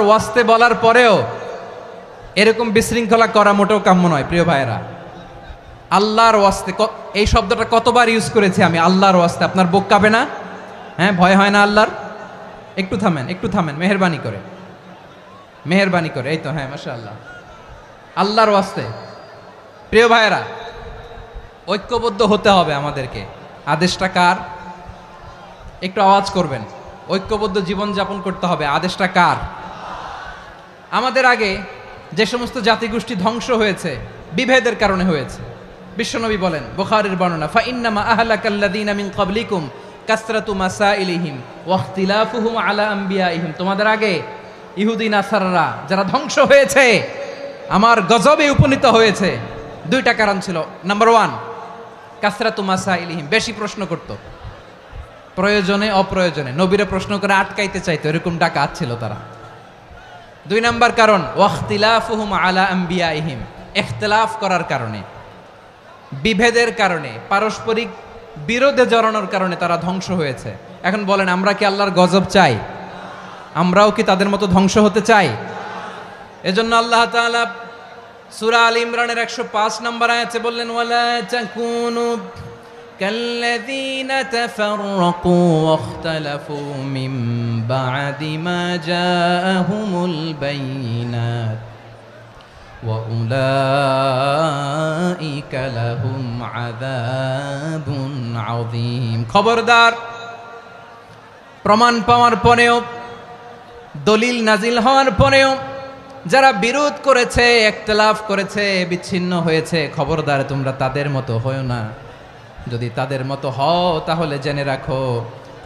ওয়াস্তে বলার পরেও এরকম বিশৃঙ্খলা করা মোটেও কাম্য নয় প্রিয় ভাইয়েরা আল্লাহর ওয়াস্তে এই শব্দটা কতবার ইউজ করেছি আমি আল্লাহর ওয়াস্তে আপনার বুক কাঁপে না হ্যাঁ ভয় হয় না আল্লাহর একটু থামেন মেহেরবানি করে এই তো হ্যাঁ মাশাআল্লাহ আল্লাহর ওয়াস্তে প্রিয় ভাইয়েরা ঐক্যবদ্ধ হতে হবে আমাদেরকে আদেশটা কার একটু আওয়াজ করবেন ঐক্যবদ্ধ জীবন যাপন করতে হবে আদেশটা কার আমাদের আগে যে সমস্ত জাতিগোষ্ঠী ধ্বংস হয়েছে বিভেদের কারণে হয়েছে বিশ্বনবী বলেন বুখারীর বর্ণনা ফা ইন্নামা আহলাকাল্লাযীনা মিন ক্বাবলিকুম কাসরাতু মাসাইলিহিম ওয়া ইখতিলাফুহুম আলা আমবিয়াইহিম তোমাদের আগে ইহুদি নাসারারা যারা ধ্বংস হয়েছে আমার গজবে উপনীত হয়েছে 2টা কারণ ছিল নাম্বার 1 কাসরাতু মাসাইলিহিম বেশি প্রশ্ন করত প্রয়োজনে অপ্রয়োজনে নবীরে প্রশ্ন করে আটকাইতে চাইতো এরকম ডাকাত ছিল তারা 2 নাম্বার কারণ ওয়াখতিলাফুহুম আলা আমবিয়াইহিম ইখতিলাফ করার কারণে বিভেদের কারণে পারস্পরিক বিরোধে জড়ানোর কারণে তারা ধ্বংস হয়েছে। এখন বলেন, আমরা কি আল্লাহর গজব চাই? আমরাও কি তাদের মতো ধ্বংস হতে চাই? এজন্য আল্লাহ তাআলা সূরা আল ইমরানের 105 নম্বর আয়াতে বললেন, ওয়ালা তাকুনু কাল্লাযীনা তাফাররাকু ওয়াখতালাফু মিন বা'দি মা জাআহুমুল বাইয়িনাত ওয়া উলাইকা লাহুম আযাবুন আযীম। খবরদার, প্রমাণ পাওয়ার পরেও, দলিল নাজিল হওয়ার পরেও যারা বিরোধ করেছে, ইখতিলাফ করেছে, বিচ্ছিন্ন হয়েছে, খবরদার তোমরা তাদের মতো হয়ো না। যদি তাদের মতো হও তাহলে জেনে রাখো,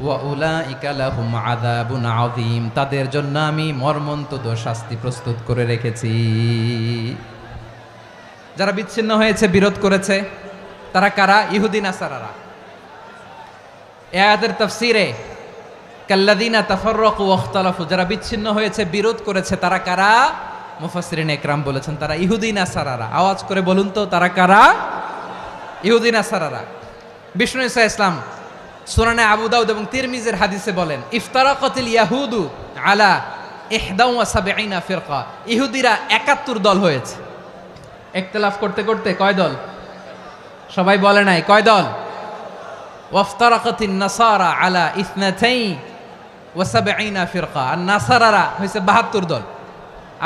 ওয়া উলাইকা লাহুম আযাবুন আযীম, তাদের জন্য আমি মর্মন্তুদ শাস্তি প্রস্তুত করে রেখেছি। যারা বিচ্ছিন্ন হয়েছে, বিরোধ করেছে, তারা কারা? ইহুদি নাসারারা। এই আয়াতের তাফসীরে কাল্লাযীনা তাফাররাকু ওয়াখতালাফু, যারা বিচ্ছিন্ন হয়েছে, বিরোধ করেছে, তারা কারা? মুফাসসিরিন ইকরাম বলেছেন তারা ইহুদি নাসারারা। আওয়াজ করে বলুন তো, তারা কারা? ইহুদি নাসারারা। বিষ্ণু ঈসা ইসলাম সুনানে আবু দাউদ এবং তিরমিজির হাদিসে বলেন, ইফতারাকাতিল ইয়াহুদু আলা 71 ফিরকা, ইহুদিরা 71 দল হয়েছে। ইখতিলাফ করতে করতে কয় দল? সবাই বলে নাই, কয় দল? ওয়াফতারাকাতিন নাসারা আলা 72 ফিরকা, আর নাসারারা হয়েছে 72 দল।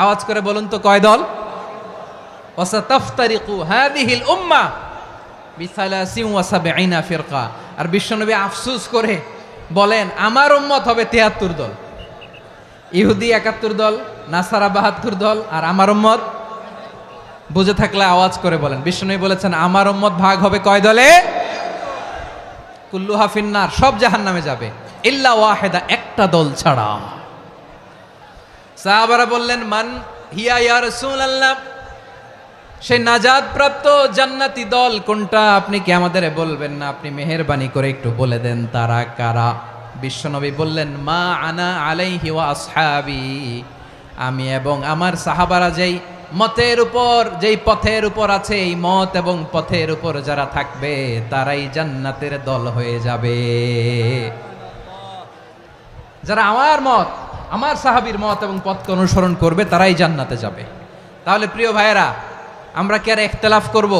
আওয়াজ করে বলুন তো, কয় দল? ওয়াসাতাফতারিকু হাদিহিল উম্মাহ বি73 ফিরকা। আর বিশ্বনবী আফসোস করে বলেন, আমার উম্মত হবে 73 দল। ইহুদি 71 দল, নাসারা 72 দল, আর আমার উম্মত, বুঝে থাকলে আওয়াজ করে বলেন। বিশ্বনবী বলেছেন, আমার উম্মত ভাগ হবে কয় দলে? কুল্লুহা ফিন্নার, সব জাহান্নামে যাবে, ইল্লা ওয়াহিদা, একটা দল ছাড়া। সাহাবারা বললেন, মান হিয়া ইয়া রাসূলুল্লাহ, সেই নাজাত প্রাপ্ত জান্নাতি দল কোনটা? আপনি কি আমাদের বলবেন না? আপনি মেহেরবানি করে একটু বলে দেন তারা কারা। বিশ্বনবী বললেন, মা আনা আলাইহি ওয়া আসহাবি, আমি এবং আমার সাহাবারা যেই মতের উপর, যেই পথের উপর আছে, এই মত এবং পথের উপর যারা থাকবে তারাই জান্নাতের দল হয়ে যাবে। যারা আমার মত, আমার সাহাবীর মত এবং পথকে অনুসরণ করবে তারাই জান্নাতে যাবে। তাহলে প্রিয় ভাইয়েরা, আমরা কি আর ইখতিলাফ করব?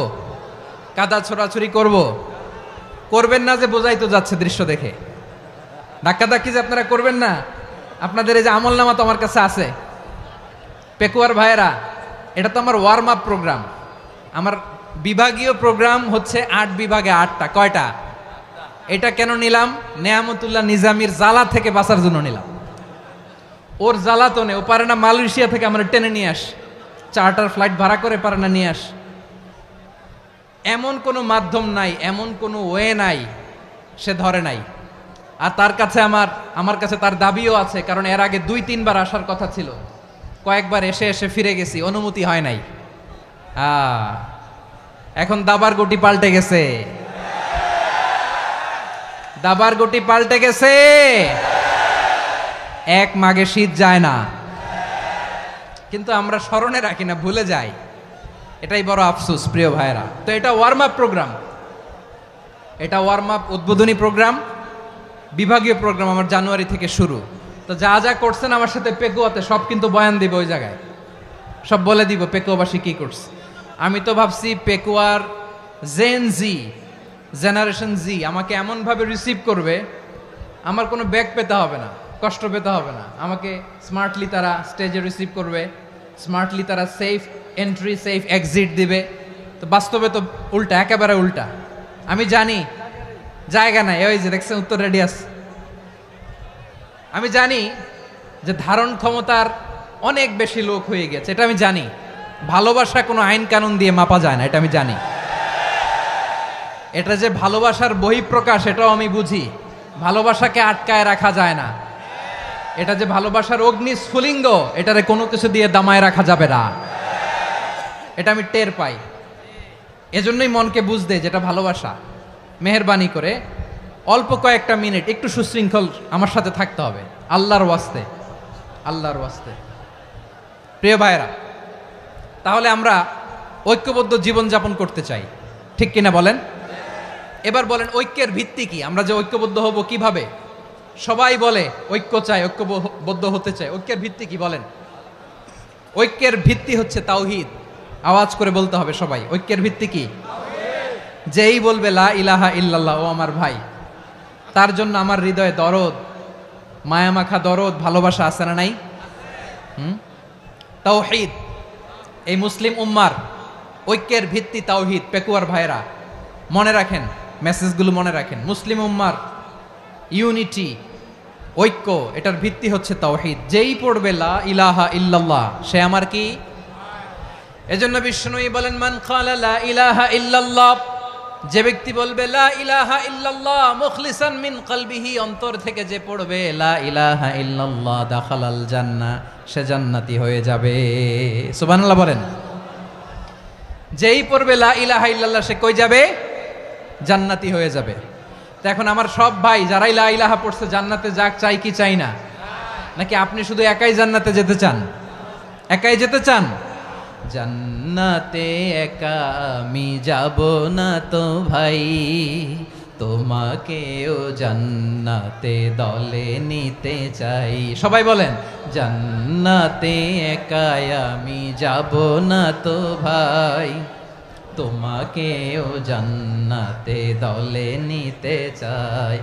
কাদা ছোড়াছুরি করব? করবেন না যে বোঝাই তো যাচ্ছে দৃশ্য দেখে। ধাক্কাধাক্কি যে আপনারা করবেন না। আপনাদের এই যে আমলনামা তো আমার কাছে আছে। পেকুয়ার ভাইয়েরা, এটা তো আমার ওয়ার্ম আপ প্রোগ্রাম। আমার বিভাগীয় প্রোগ্রাম হচ্ছে 8 বিভাগে 8টা। কয়টা? এটা কেন নিলাম? নেয়ামতুল্লাহ নিজামীর জ্বালা থেকে বাঁচার জন্য নিলাম। ওর জ্বালাতনে ও পারে না মালয়েশিয়া থেকে আমরা টেনে নিয়ে আস, চার্টার ফ্লাইট ভাড়া করে পারে না নিয়ে আস। এমন কোনো মাধ্যম নাই, এমন কোনো ওয়ে নাই, সে ধরে নাই। আর তার কাছে আমার কাছে তার দাবিও আছে, কারণ এর আগে 2-3 বার আসার কথা ছিল। কয়েকবার এসে এসে ফিরে গেছি, অনুমতি হয় নাই। এখন দাবার গুটি পাল্টে গেছে, দাবার গুটি পাল্টে গেছে। এক মাঘে শীত যায় না, কিন্তু আমরা স্মরণে রাখি না, ভুলে যাই। এটাই বড় আফসোস প্রিয় ভাইরা। তো এটা ওয়ার্ম আপ প্রোগ্রাম, এটা ওয়ার্ম আপ উদ্বোধনী প্রোগ্রাম, বিভাগীয় প্রোগ্রাম আমার জানুয়ারি থেকে শুরু। তো যা যা করছেন আমার সাথে পেকুয়াতে সব কিন্তু বয়ান দিব, ওই জায়গায় সব বলে দিব পেকুয়াবাসী কি করছে। আমি তো ভাবছি পেকুয়ার জেনারেশন জি আমাকে এমনভাবে রিসিভ করবে, আমার কোনো ব্যাক পেতে হবে না, কষ্ট পেতে হবে না। আমাকে স্মার্টলি তারা স্টেজে রিসিভ করবে, স্মার্টলি তারা সেফ এন্ট্রি, সেফ এক্সিট দিবে। তো বাস্তবে তো উল্টা, একেবারে উল্টা। আমি জানি জায়গা নাই, ওই যে দেখছেন উত্তর রেডিয়াস। আমি জানি যে ধারণ ক্ষমতার অনেক বেশি লোক হয়ে গেছে, এটা আমি জানি। ভালোবাসা কোনো আইন কানুন দিয়ে মাপা যায় না, এটা আমি জানি। এটা যে ভালোবাসার বহিঃপ্রকাশ, এটাও আমি বুঝি। ভালোবাসাকে আটকায় রাখা যায় না। এটা যে ভালোবাসার অগ্নি স্ফুলিঙ্গ, এটারে কোনো কিছু দিয়ে দামায় রাখা যাবে না, এটা আমি টের পাই। এজন্যই মনকে বুঝতে যেটা ভালোবাসা। মেহেরবানি করে অল্প কয়েকটা মিনিট একটু সুশৃঙ্খল আমার সাথে থাকতে হবে, আল্লাহর ওয়াস্তে, আল্লাহর ওয়াস্তে। প্রিয় ভাইরা, তাহলে আমরা ঐক্যবদ্ধ জীবনযাপন করতে চাই, ঠিক কিনা বলেন? এবার বলেন ঐক্যের ভিত্তি কি? আমরা যে ঐক্যবদ্ধ হব কিভাবে? সবাই বলে ঐক্য চাই, ঐক্যবদ্ধ হতে চায়। ঐক্যের ভিত্তি কি বলেন? ঐক্যের ভিত্তি হচ্ছে তাওহীদ। আওয়াজ করে বলতে হবে সবাই, ঐক্যের ভিত্তি কি? যেই বলবে লা ইলাহা ইল্লাল্লাহ, ও আমার ভাই, তার জন্য আমার হৃদয়ে দরদ, মায়ামাখা দরদ, ভালোবাসা আছে না নাই? তাওহীদ। এই মুসলিম উম্মার ঐক্যের ভিত্তি তাওহীদ। পেকুয়ার ভাইরা মনে রাখেন, মেসেজগুলো মনে রাখেন। মুসলিম উম্মার ইউনিটি, ঐক্য, এটার ভিত্তি হচ্ছে তাওহীদ। যেই পড়বে লা ইলাহা ইল্লাল্লাহ, সে আমার কি? এজন্য বিষ্ণুই বলেন, মান ক্বালা লা ইলাহা ইল্লাল্লাহ, যে ব্যক্তি বলবে লা ইলাহা ইল্লাল্লাহ মুখলিসান মিন কলবিহি, অন্তর থেকে যে পড়বে লা ইলাহা ইল্লাল্লাহ, দাখালাল জান্নাহ, সে জান্নাতি হয়ে যাবে। সুবহানাল্লাহ বলেন। যেই পড়বে লা ইলাহা ইল্লাল্লাহ, সে কই যাবে? জান্নাতি হয়ে যাবে। তো এখন আমার সব ভাই যারাই লা ইলাহা পড়ছে জান্নাতে যাক, চাই কি চাই না? নাকি আপনি শুধু একাই জান্নাতে যেতে চান? একাই যেতে চান? জান্নাতে একা আমি যাব না তো ভাই, তোমাকেও জান্নাতে দলে নিতে চাই। সবাই বলেন, জান্নাতে একা আমি যাব না তো ভাই, তোমাকেও জান্নাতে দলে নিতে চাই।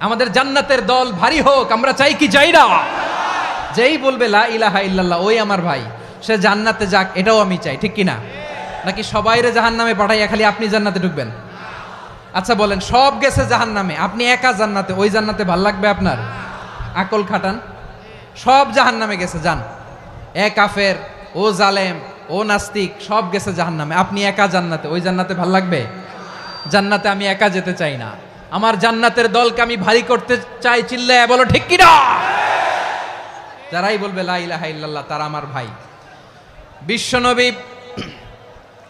আমাদের জান্নাতের দল ভারী হোক, আমরা চাই কি চাই না? যেই বলবে লা ইলাহা ইল্লাল্লাহ, ওই আমার ভাই, সে জান্নাতে যাক, এটাও আমি চাই, ঠিক কি না? নাকি সবাইরে জাহান্নামে পাঠাইয়া খালি আপনি জান্নাতে ঢুকবেন? আচ্ছা বলেন, সব গেছে জাহান্নামে, আপনি একা জান্নাতে, ওই জান্নাতে ভাল লাগবে আপনার? আকল খাটান। সব জাহান্নামে গেছে, যান। এ কাফের, ও জালেম, ও নাস্তিক, সব গেছে জাহান্নামে, আপনি একা জান্নাতে, ওই জান্নাতে ভাল লাগবে? জান্নাতে আমি একা যেতে চাই না, আমার জান্নাতের দলকে আমি ভারী করতে চাই। চিল্লায় বলো ঠিক কি না? যারাই বলবে লা ইলাহা ইল্লাল্লাহ, তারা আমার ভাই। বিশ্বনবী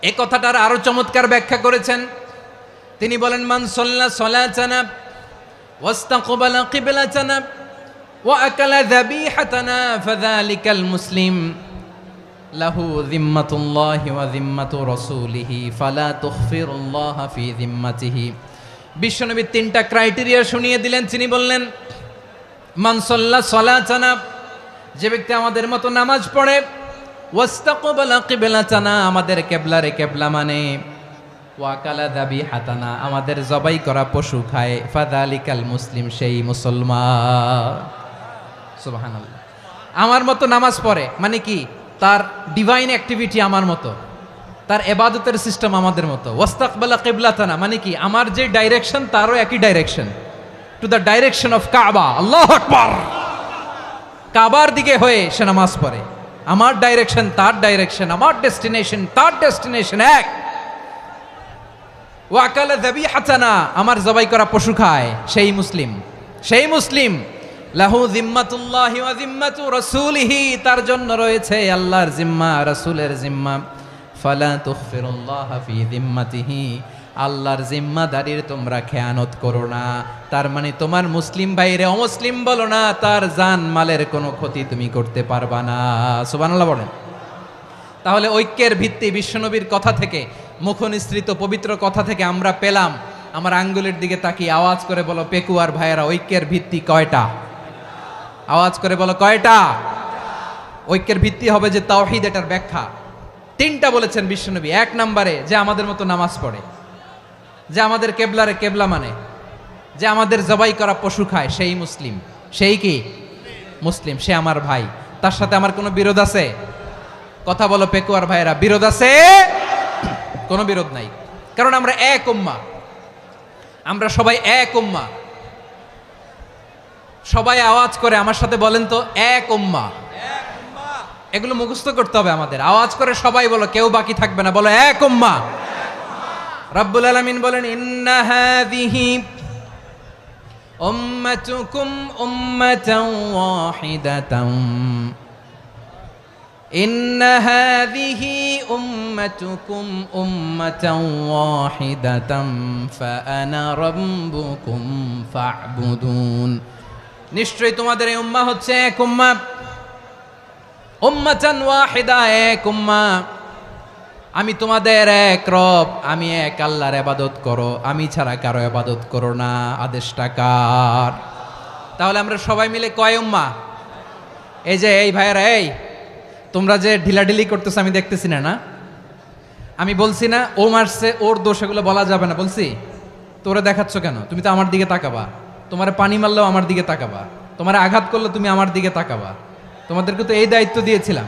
এই কথাটার আরো চমৎকার ব্যাখ্যা করেছেন। তিনি বলেন, মান সাল্লা সালাতানা ওয়াস্তাকবালা কিবলাতানা ওয়া আকালা যাবিহাতানা ফাযালিকাল মুসলিম লাহু যিম্মাতুল্লাহি ওয়া যিম্মাতু রাসূলিহি ফালা তুখফিরুল্লাহা ফি যিম্মাতিহি। বিশ্বনবী তিনটা ক্রাইটেরিয়া শুনিয়ে দিলেন। তিনি বললেন, মান সাল্লা সালাতানা, যে ব্যক্তি আমাদের মতো নামাজ পড়ে, ওয়াস্তাকবালা কিবলাতানা, আমাদের কিবলারে কিবলা মানে, ওয়া আকালা যাবিহাতানা, আমাদের জবাই করা পশু খায়, ফাযালিকাল মুসলিম, সেই মুসলমান। সুবহানাল্লাহ। আমার মতো নামাজ পড়ে মানে কি? তার ডিভাইন অ্যাক্টিভিটি আমার মতো, তার ইবাদতের সিস্টেম আমাদের মতো। ওয়াস্তাকবালা কিবলাতানা মানে কি? আমার যে ডাইরেকশন তারও একই direction, to the direction of কাবা। আল্লাহু আকবার। কাবার দিকে হয়ে সে নামাজ পড়ে। আমার ডাইরেকশন তার ডাইরেকশন, আমার ডেস্টিনেশন তার ডেস্টিনেশন এক। ওয়া আকালা যাবিহাতানা, আমার জবাই করা পশু খায়, সেই মুসলিম। সেই মুসলিম। লাহু যিম্মাতুল্লাহি ওয়া যিম্মাতু রাসূলিহি, তার জন্য রয়েছে আল্লাহর জিম্মা, রাসূলের জিম্মা। ফালা তুখফিরুল্লাহা ফি যিম্মাতিহি, আল্লাহর জিম্মাদারির তোমরা খেয়ানত করো না। তার মানে তোমার মুসলিম ভাইরে অমুসলিম বলো না, তার জান মালের কোনো ক্ষতি তুমি করতে পারবা না। সুবহানাল্লাহ বলেন। তাহলে ঐক্যের ভিত্তি বিশ্বনবীর কথা থেকে, মুখনিসৃত পবিত্র কথা থেকে আমরা পেলাম। আমার আঙ্গুলের দিকে তাকিয়ে আওয়াজ করে বলো পেকুয়ার ভাইয়েরা, ঐক্যের ভিত্তি কয়টা? আওয়াজ করে বলো কয়টা? ঐক্যের ভিত্তি হবে যে তাওহীদ, এটার ব্যাখ্যা তিনটা বলেছেন বিশ্বনবী। এক নম্বরে, যে আমাদের মতো নামাজ পড়ে, যে আমাদের কেবলারে কেবলা মানে, যে আমাদের জবাই করা পশু খায়, সেই মুসলিম। সেই কি? মুসলিম। সে আমার ভাই। তার সাথে আমার কোনো বিরোধ আছে? কথা বলো পেকুয়ার ভাইয়েরা, বিরোধ আছে? কোনো বিরোধ নাই, কারণ আমরা এক উম্মাহ, আমরা সবাই এক উম্মাহ। সবাই আওয়াজ করে আমার সাথে বলেন তো, এক উম্মাহ। এগুলো মুখস্থ করতে হবে আমাদের। আওয়াজ করে সবাই বলো, কেউ বাকি থাকবে না, বলো এক উম্মাহ। রব্বুল আলামিন বলেন, ইন্না হাযিহি উম্মাতুকুম উম্মাতান ওয়াহিদাতান, ইন্না হাযিহি উম্মাতুকুম উম্মাতান ওয়াহিদাতান ফাআনা রাব্বুকুম ফা'বুদুন। নিশ্চয়ই তোমাদের এই উম্মাহ হচ্ছে এক উম্মাহ, উম্মাতান ওয়াহিদা, এক উম্মাহ। আমি তোমাদের এক রব, আমি এক আল্লাহর ইবাদত করো, আমি ছাড়া কারো ইবাদত করো না। আদেশটা কার? তাহলে আমরা সবাই মিলে কয় উম্মাহ? এই যে এই ভাইয়েরা, এই তোমরা যে ঢিলাঢিলি করতেছো আমি দেখতেছি না, না আমি বলছি না ও মারছে ওর দোষ, এগুলো বলা যাবে না বলছি? তোরা দেখাচ্ছ কেন? তুমি তো আমার দিকে তাকাবা। তোমার পানি মারলেও আমার দিকে তাকাবা, তোমার আঘাত করলে তুমি আমার দিকে তাকাবা। তোমাদেরকে তো এই দায়িত্ব দিয়েছিলাম।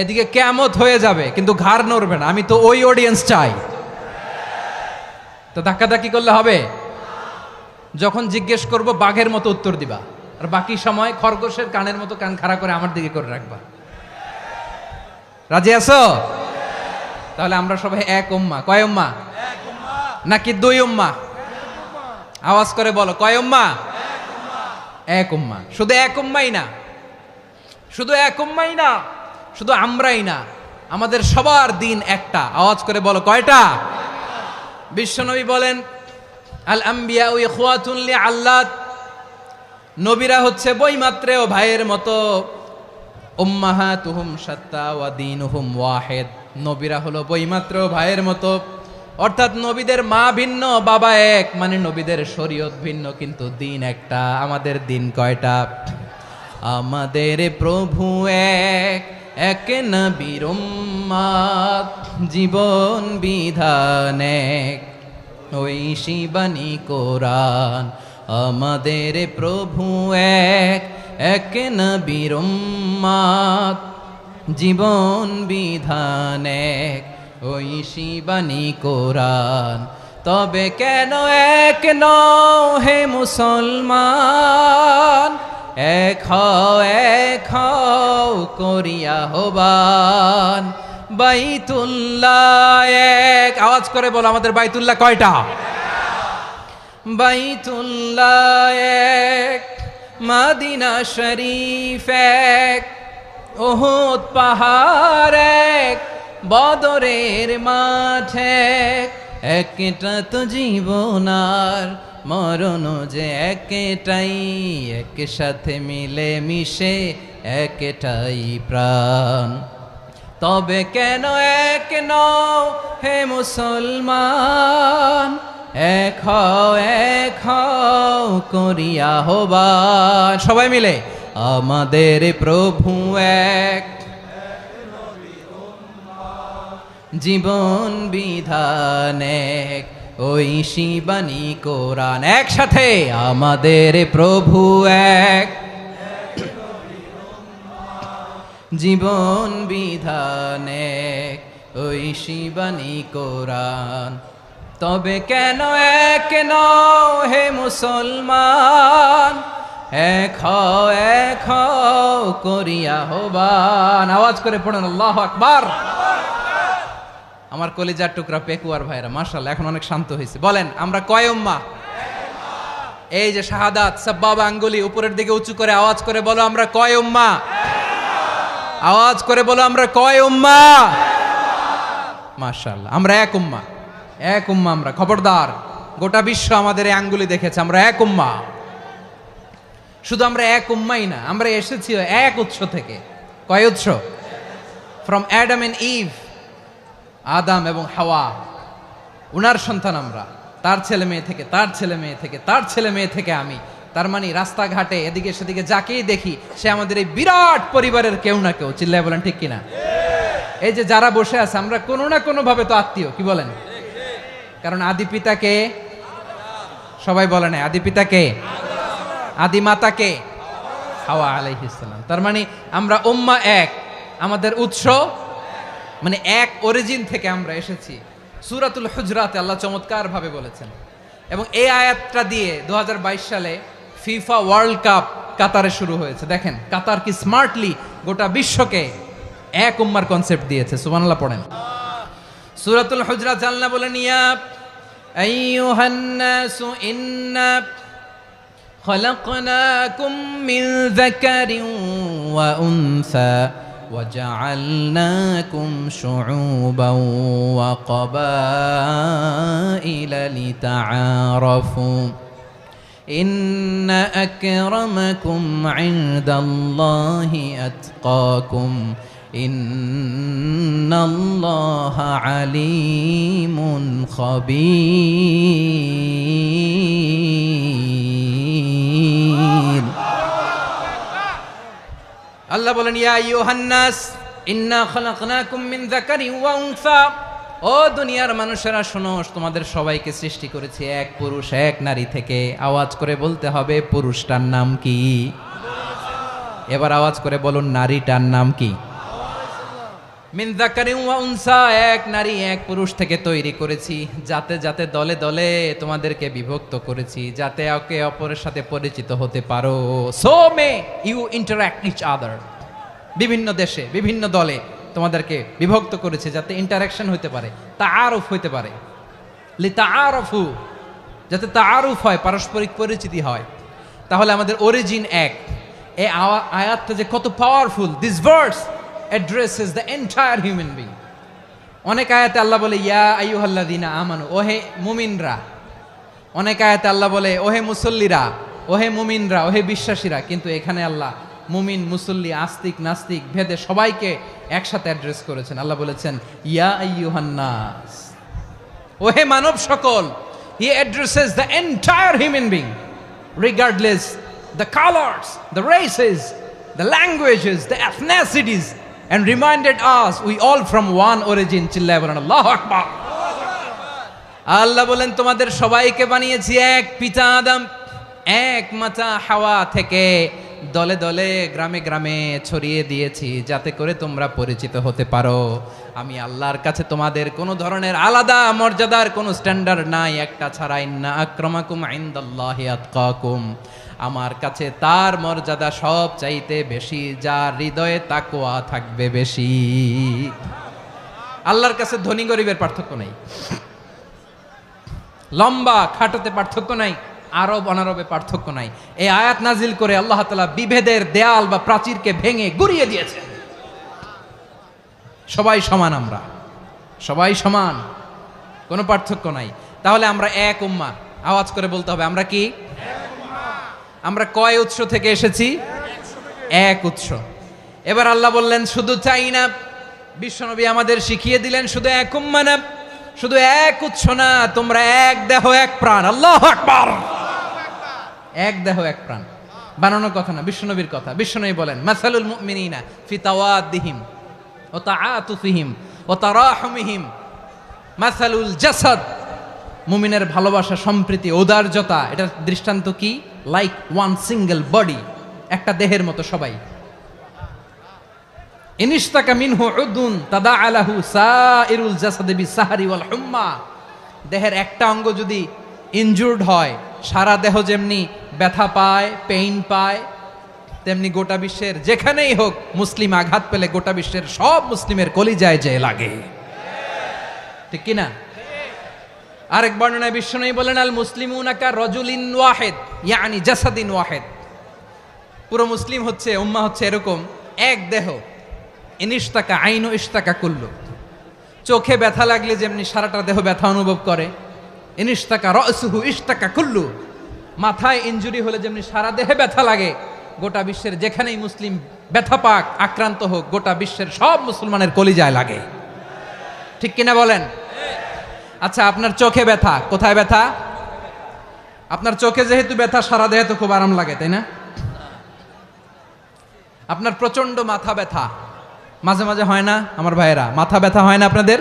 এদিকে কিয়ামত হয়ে যাবে কিন্তু ঘাড় নড়বে না, আমি তো ওই অডিয়েন্স চাই। তো ধাক্কাধাক্কি করলে হবে? যখন জিজ্ঞেস করব বাঘের মতো উত্তর দিবা, আর বাকি সময় খরগোশের কানের মতো কান খাড়া করে আমার দিকে করে রাখবা। রাজি আছো? তাহলে আমরা সবাই এক উম্মাহ। কয় উম্মাহ? নাকি দুই উম্মাহ? আওয়াজ করে বলো, কয় উম্মাহ? এক উম্মাহ। শুধু এক উম্মাই না, শুধু এক উম্মাই না, শুধু আমরাই না, আমাদের সবার দিন একটা। আওয়াজ করে বলো, কয়টা? বিশ্বনবী বলেন, আল আম্বিয়া ইখওয়াতুন লিআল্লাত, নবীরা হচ্ছে বৈমাত্রেয় ভাইয়ের মতো। উম্মাহাতুহুম শাত্তা ওয়া দীনুহুম ওয়াহিদ, নবীরা হলো বৈমাত্রেয় ভাইয়ের মতো। অর্থাৎ নবীদের মা ভিন্ন, বাবা এক, মানে নবীদের শরীয়ত ভিন্ন কিন্তু দিন একটা। আমাদের দিন কয়টা? আমাদের প্রভু এক, এক নবীর উম্মত, জীবন বিধান এক, ওই শিবানী কোরআন। আমাদের প্রভু এক, এক নবীর উম্মত, জীবন বিধান এক, ওই শিবানী কোরআন। তবে কেন এক নও হে মুসলমান? এক হও করিয়া হবান। বাইতুল্লাহ এক, আওয়াজ করে বলো আমাদের বাইতুল্লাহ কয়টা? বাইতুল্লাহ এক, মদিনা শরীফ এক, উহুদ পাহাড় এক, বদরের মাঠ এক। একটা তো জীবন আর মরণ যে একটাই, একসাথে মিলে মিশে একটাই প্রাণ। তবে কেন এক নও হে মুসলমান? এক হও করিয়া হবান। সবাই মিলে আমাদের প্রভু এক, জীবন বিধান এক, ওই শিবানী কোরআন। একসাথে আমাদের প্রভু এক, জীবন বিধান এক, ওই শিবানী কোরআন। তবে কেন এক নও হে মুসলমান? এক হও করিয়া হবান। আওয়াজ করে পড়ুন আল্লাহু আকবার। আমার কলিজার টুকরা পেকুয়ার ভাইরা মাশাআল্লাহ এখন অনেক শান্ত হয়েছে। বলেন আমরা কয় উম্মাহ? এই যে শাহাদাত সাব্বাবা আঙ্গুলি উপরের দিকে উঁচু করে আওয়াজ করে বলো আমরা কয় উম্মাহ? আওয়াজ করে বলো আমরা কয় উম্মাহ? মাশাআল্লাহ আমরা এক উম্মাহ, এক উম্মাহ আমরা। খবরদার, গোটা বিশ্ব আমাদের এই আঙ্গুলি দেখেছে, আমরা এক উম্মাহ। শুধু আমরা এক উম্মাই না, আমরা এসেছি এক উৎস থেকে। কয় উৎস? ফ্রম অ্যাডাম এন্ড ইভ, আদম এবং হাওয়া, উনার সন্তান আমরা। তার ছেলে মেয়ে থেকে, তার ছেলে মেয়ে থেকে, তার ছেলে মেয়ে থেকে আমি। তার মানে রাস্তাঘাটে এদিকে সেদিকে যাকেই দেখি সে আমাদের এই বিরাট পরিবারের কেউ না কেউ। চিল্লায় বলেন ঠিক কিনা? এই যে যারা বসে আছে আমরা কোনো না কোনো ভাবে তো আত্মীয়, কি বলেন? কারণ আদি পিতাকে সবাই বলে না, আদি পিতাকে, আদি মাতাকে হাওয়া আলাইহিস সালাম। তার মানে আমরা উম্মাহ এক, আমাদের উৎস মানে এক অরিজিন থেকে আমরা এসেছি। সূরাতুল হুজরাতে আল্লাহ চমৎকার ভাবে বলেছেন। এবং এই আয়াতটা দিয়ে 2022 সালে ফিফা ওয়ার্ল্ড কাপ কাতারে শুরু হয়েছে। দেখেন কাতার কি স্মার্টলি গোটা বিশ্বকে এক উম্মার কনসেপ্ট দিয়েছে। সুবহানাল্লাহ পড়েন। সূরাতুল হুজরাত আল্লাহ বলেন, ইয়া আইয়ুহান নাসু ইন্না খলাকনাকুম মিন যাকারিন ওয়া উনসা وجعلناكم شعوبا وقبائل لتعارفوا إن أكرمكم عند الله أتقاكم ইন্নাল্লাহা আলিমুন খাবীর। আল্লাহ বলেন, ইয়া আইয়ুহান নাস ইন্না খালাকনাকুম মিন যাকারিন ওয়া উনসা। ও দুনিয়ার মানুষেরা শোনো, তোমাদের সবাইকে সৃষ্টি করেছি এক পুরুষ এক নারী থেকে। আওয়াজ করে বলতে হবে, পুরুষটার নাম কি? এবার আওয়াজ করে বলুন, নারীটার নাম কি? মিন যাকারিন ওয়া উনসা, এক নারী এক পুরুষ থেকে তৈরি করেছি। যাতে যাতে দলে দলে তোমাদেরকে বিভক্ত করেছি, যাতে একে অপরের সাথে পরিচিত হতে পারো। So may you interact each other. বিভিন্ন দেশে বিভিন্ন দলে তোমাদেরকে বিভক্ত করেছে যাতে ইন্টারাকশন হতে পারে, তাআরুফ হতে পারে। লিতাআরফু, যাতে তাআরুফ হয়, পারস্পরিক পরিচিতি হয়। তাহলে আমাদের অরিজিন এক। এই আয়াতটা যে কত powerful! This verse addresses the entire human being. অনেক আয়াতে আল্লাহ বলে ইয়া আইয়ুহাল্লাযীনা আমানু, ওহে মুমিনরা। অনেক আয়াতে আল্লাহ বলে ওহে মুসল্লিরা, ওহে মুমিনরা, ওহে বিশ্বাসীরা। কিন্তু এখানে আল্লাহ মুমিন মুসল্লি আস্তিক নাস্তিক ভেদে সবাইকে একসাথে অ্যাড্রেস করেছেন। আল্লাহ বলেছেন ইয়া আইয়ুহান নাস, ওহে মানব সকল। হি addresses the entire human being regardless the colours, the races, the languages, the এথনিসিটিস, and reminded us we all from one origin. চিল্লায় বলেন আল্লাহু আকবার। আল্লাহ বলেন তোমাদের সবাইকে বানিয়েছি এক পিতা আদম, এক মাতা হাওয়া থেকে। দলে দলে গ্রামে গ্রামে ছড়িয়ে দিয়েছি যাতে করে তোমরা পরিচিত হতে পারো। আমি আল্লাহর কাছে তোমাদের কোনো ধরনের আলাদা মর্যাদার কোনো স্ট্যান্ডার্ড নাই, একটা ছাড়া। ইন্না আক্রামাকুম ইনদাল্লাহি আতকাকুম, আমার কাছে তার মর্যাদা সব চাইতে বেশি যার হৃদয়ে তাকওয়া থাকবে বেশি। আল্লাহর কাছে ধনী গরিবের পার্থক্য নাই, লম্বা খাটোতে পার্থক্য নাই, আরব অনারবে পার্থক্য নাই। এই আয়াত নাজিল করে আল্লাহ তাআলা বিভেদের দেয়াল বা প্রাচীরকে ভেঙে গুড়িয়ে দিয়েছেন। সবাই সমান, আমরা সবাই সমান, কোনো পার্থক্য নাই। তাহলে আমরা এক উম্মাহ। আওয়াজ করে বলতে হবে, আমরা কি? আমরা কয় উৎস থেকে এসেছি? এক উৎস। এবার আল্লাহ বললেন শুধু চাই না, বিশ্বনবী আমাদের শিখিয়ে দিলেন শুধু এক উম্মাহ না, শুধু এক উৎস না, তোমরা এক দেহ এক প্রাণ। আল্লাহু আকবার। এক দেহ এক প্রাণ বানানোর কথা না, বিশ্বনবীর কথা। বিশ্বনবী বলেন মাসালুল মুমিনিনা ফি তাওয়াদ্দিহিম ওয়া তাআতুফিহিম ওয়া তারাহুমিহিম মাসালুল জাসাদ। মুমিনের ভালোবাসা, সম্প্রীতি, ঔদার্যতা, এটার দৃষ্টান্ত কি? লাইক ওয়ান সিঙ্গেল বডি, একটা দেহের মতো সবাই। ইনিশতাকা মিনহু উদুন তাদাআ লাহু সাইরুল জাসাদি বিসাহরি ওয়াল হুম্মা। দেহের একটা অঙ্গ যদি ইনজুর্ড হয়, সারা দেহ যেমনি ব্যথা পায়, পেইন পায়, তেমনি গোটা বিশ্বের যেখানেই হোক মুসলিম আঘাত পেলে গোটা বিশ্বের সব মুসলিমের কলিজায় যে লাগে, ঠিক কিনা? আরেক বর্ণনায় বিশ্বনবী বলেন আল মুসলিমুনা কা রাজুলিন ওয়াহিদ ইয়ানি জাসাদিন ওয়াহিদ। পুরো মুসলিম হচ্ছে, উম্মাহ হচ্ছে এরকম এক দেহ। ইনিশতাকা আইনু ইশতাকা কুল্লু, চোখে ব্যথা লাগলে যেমনি সারাটা দেহ ব্যথা অনুভব করে, ইনিশতাকা রাসুহু ইশতাকা কুল্লু, মাথায় ইনজুরি হলে যেমনি সারা দেহে ব্যথা লাগে, গোটা বিশ্বের যেখানেই মুসলিম ব্যথা পাক, আক্রান্ত হোক, গোটা বিশ্বের সব মুসলমানের কলিজায় লাগে, ঠিক কিনা বলেন? আচ্ছা, আপনার চোখে ব্যথা, কোথায় ব্যথা? আপনার চোখে যেহেতু ব্যথা, সারা দেহে তো খুব আরাম লাগে, তাই না? আপনার প্রচন্ড মাথা ব্যথা মাঝে মাঝে হয় না আমার ভাইয়েরা? মাথা ব্যথা হয় না আপনাদের?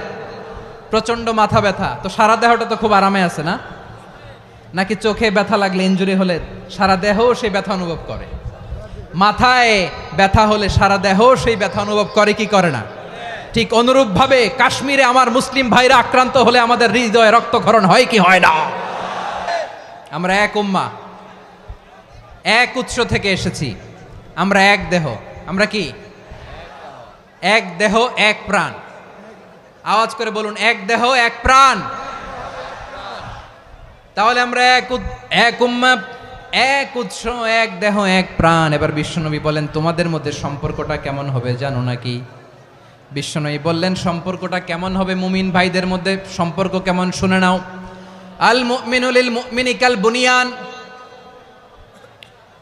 প্রচন্ড মাথা ব্যথা, তো সারা দেহটা তো খুব আরামে আছে না? নাকি চোখে ব্যথা লাগলে, ইনজুরি হলে সারা দেহ সেই ব্যথা অনুভব করে? মাথায় ব্যথা হলে সারা দেহ সেই ব্যথা অনুভব করে কি করে না? ঠিক অনুরূপ ভাবে কাশ্মীরে আমার মুসলিম ভাইরা আক্রান্ত হলে আমাদের হৃদয়ে রক্তক্ষরণ হয় কি হয় না? আমরা এক উম্মাহ, এক উৎস থেকে এসেছি, আমরা এক দেহ। আমরা কি? এক দেহ এক প্রাণ। আওয়াজ করে বলুন, এক দেহ এক প্রাণ। তাহলে আমরা এক উম্মাহ, এক উৎস, এক দেহ এক প্রাণ। এবার বিশ্বনবী বলেন তোমাদের মধ্যে সম্পর্কটা কেমন হবে জানো নাকি? বিশ্বনবী বললেন সম্পর্কটা কেমন হবে মুমিন ভাইদের মধ্যে, সম্পর্ক কেমন শুনে নাও। আল মুমিনু লিল মুমিনি কাল বুনিয়ান,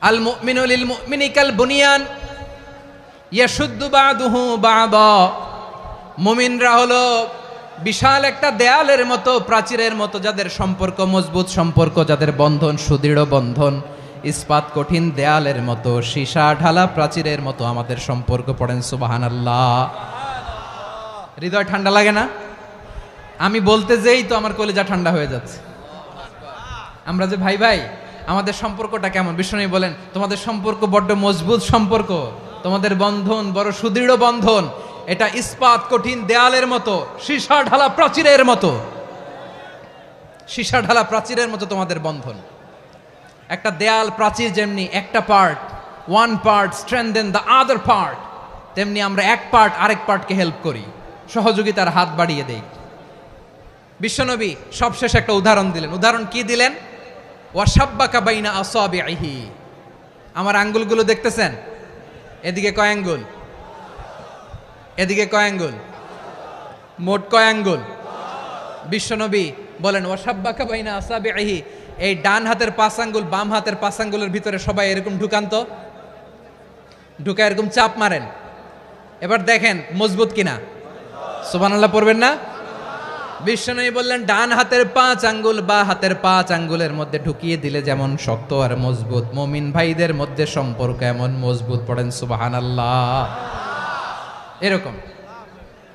আল মুমিনু লিল মুমিনি কাল বুনিয়ান ইয়াশুদ্দু বাদুহু বাদা, মুমিনরা হলো বিশাল একটা দেয়ালের মতো, প্রাচীরের মতো, যাদের সম্পর্ক মজবুত সম্পর্ক, যাদের বন্ধন সুদৃঢ় বন্ধন, ইস্পাত কঠিন দেয়ালের মতো, সীসা ঢালা প্রাচীরের মতো আমাদের সম্পর্ক। পড়েন সুবহানাল্লাহ। হৃদয় ঠান্ডা লাগে না? আমি বলতে যেই তো আমার কলিজা ঠান্ডা হয়ে যাচ্ছে। আমরা যে ভাই ভাই, আমাদের সম্পর্কটা কেমন? বিষ্ণু বলেন তোমাদের সম্পর্ক বড্ড মজবুত সম্পর্ক, তোমাদের বন্ধন বড় সুদৃঢ় বন্ধন, এটা ইস্পাত কঠিন দেয়ালের মতো, সীসা ঢালা প্রাচীরের মতো, সীসা ঢালা প্রাচীরের মতো তোমাদের বন্ধন। একটা দেয়াল প্রাচীর যেমনি একটা part, one part strengthen the other part, তেমনি আমরা এক পার্ট আরেক পার্টকে হেল্প করি, সহযোগিতার হাত বাড়িয়ে দেই। বিশ্বনবী সবশেষ একটা উদাহরণ দিলেন। উদাহরণ কি দিলেন? ওয়াসাব্বাকা বাইনা আসাবিহি, আমার আঙ্গুলগুলো দেখতেছেন? এদিকে কয় আঙ্গুল, এদিকে কয় আঙ্গুল, মোট কয় আঙ্গুল? বিশ্বনবী বলেন ওয়াসাব্বাকা বাইনা আসাবিহি, এই ডান হাতের 5 আঙ্গুল বাম হাতের 5 আঙ্গুলের ভিতরে সবাই এরকম ঢুকান তো, ঢুকা এরকম চাপ মারেন। এবার দেখেন মজবুত কিনা। সুবহানাল্লাহ পড়বেন না? বিশ্বনবী বললেন ডান হাতের 5 আঙ্গুল বা হাতের 5 আঙ্গুলের মধ্যে ঢুকিয়ে দিলে যেমন শক্ত আর মজবুত, মুমিন ভাইদের মধ্যে সম্পর্ক এমন মজবুত। পড়েন সুবহানাল্লাহ। এরকম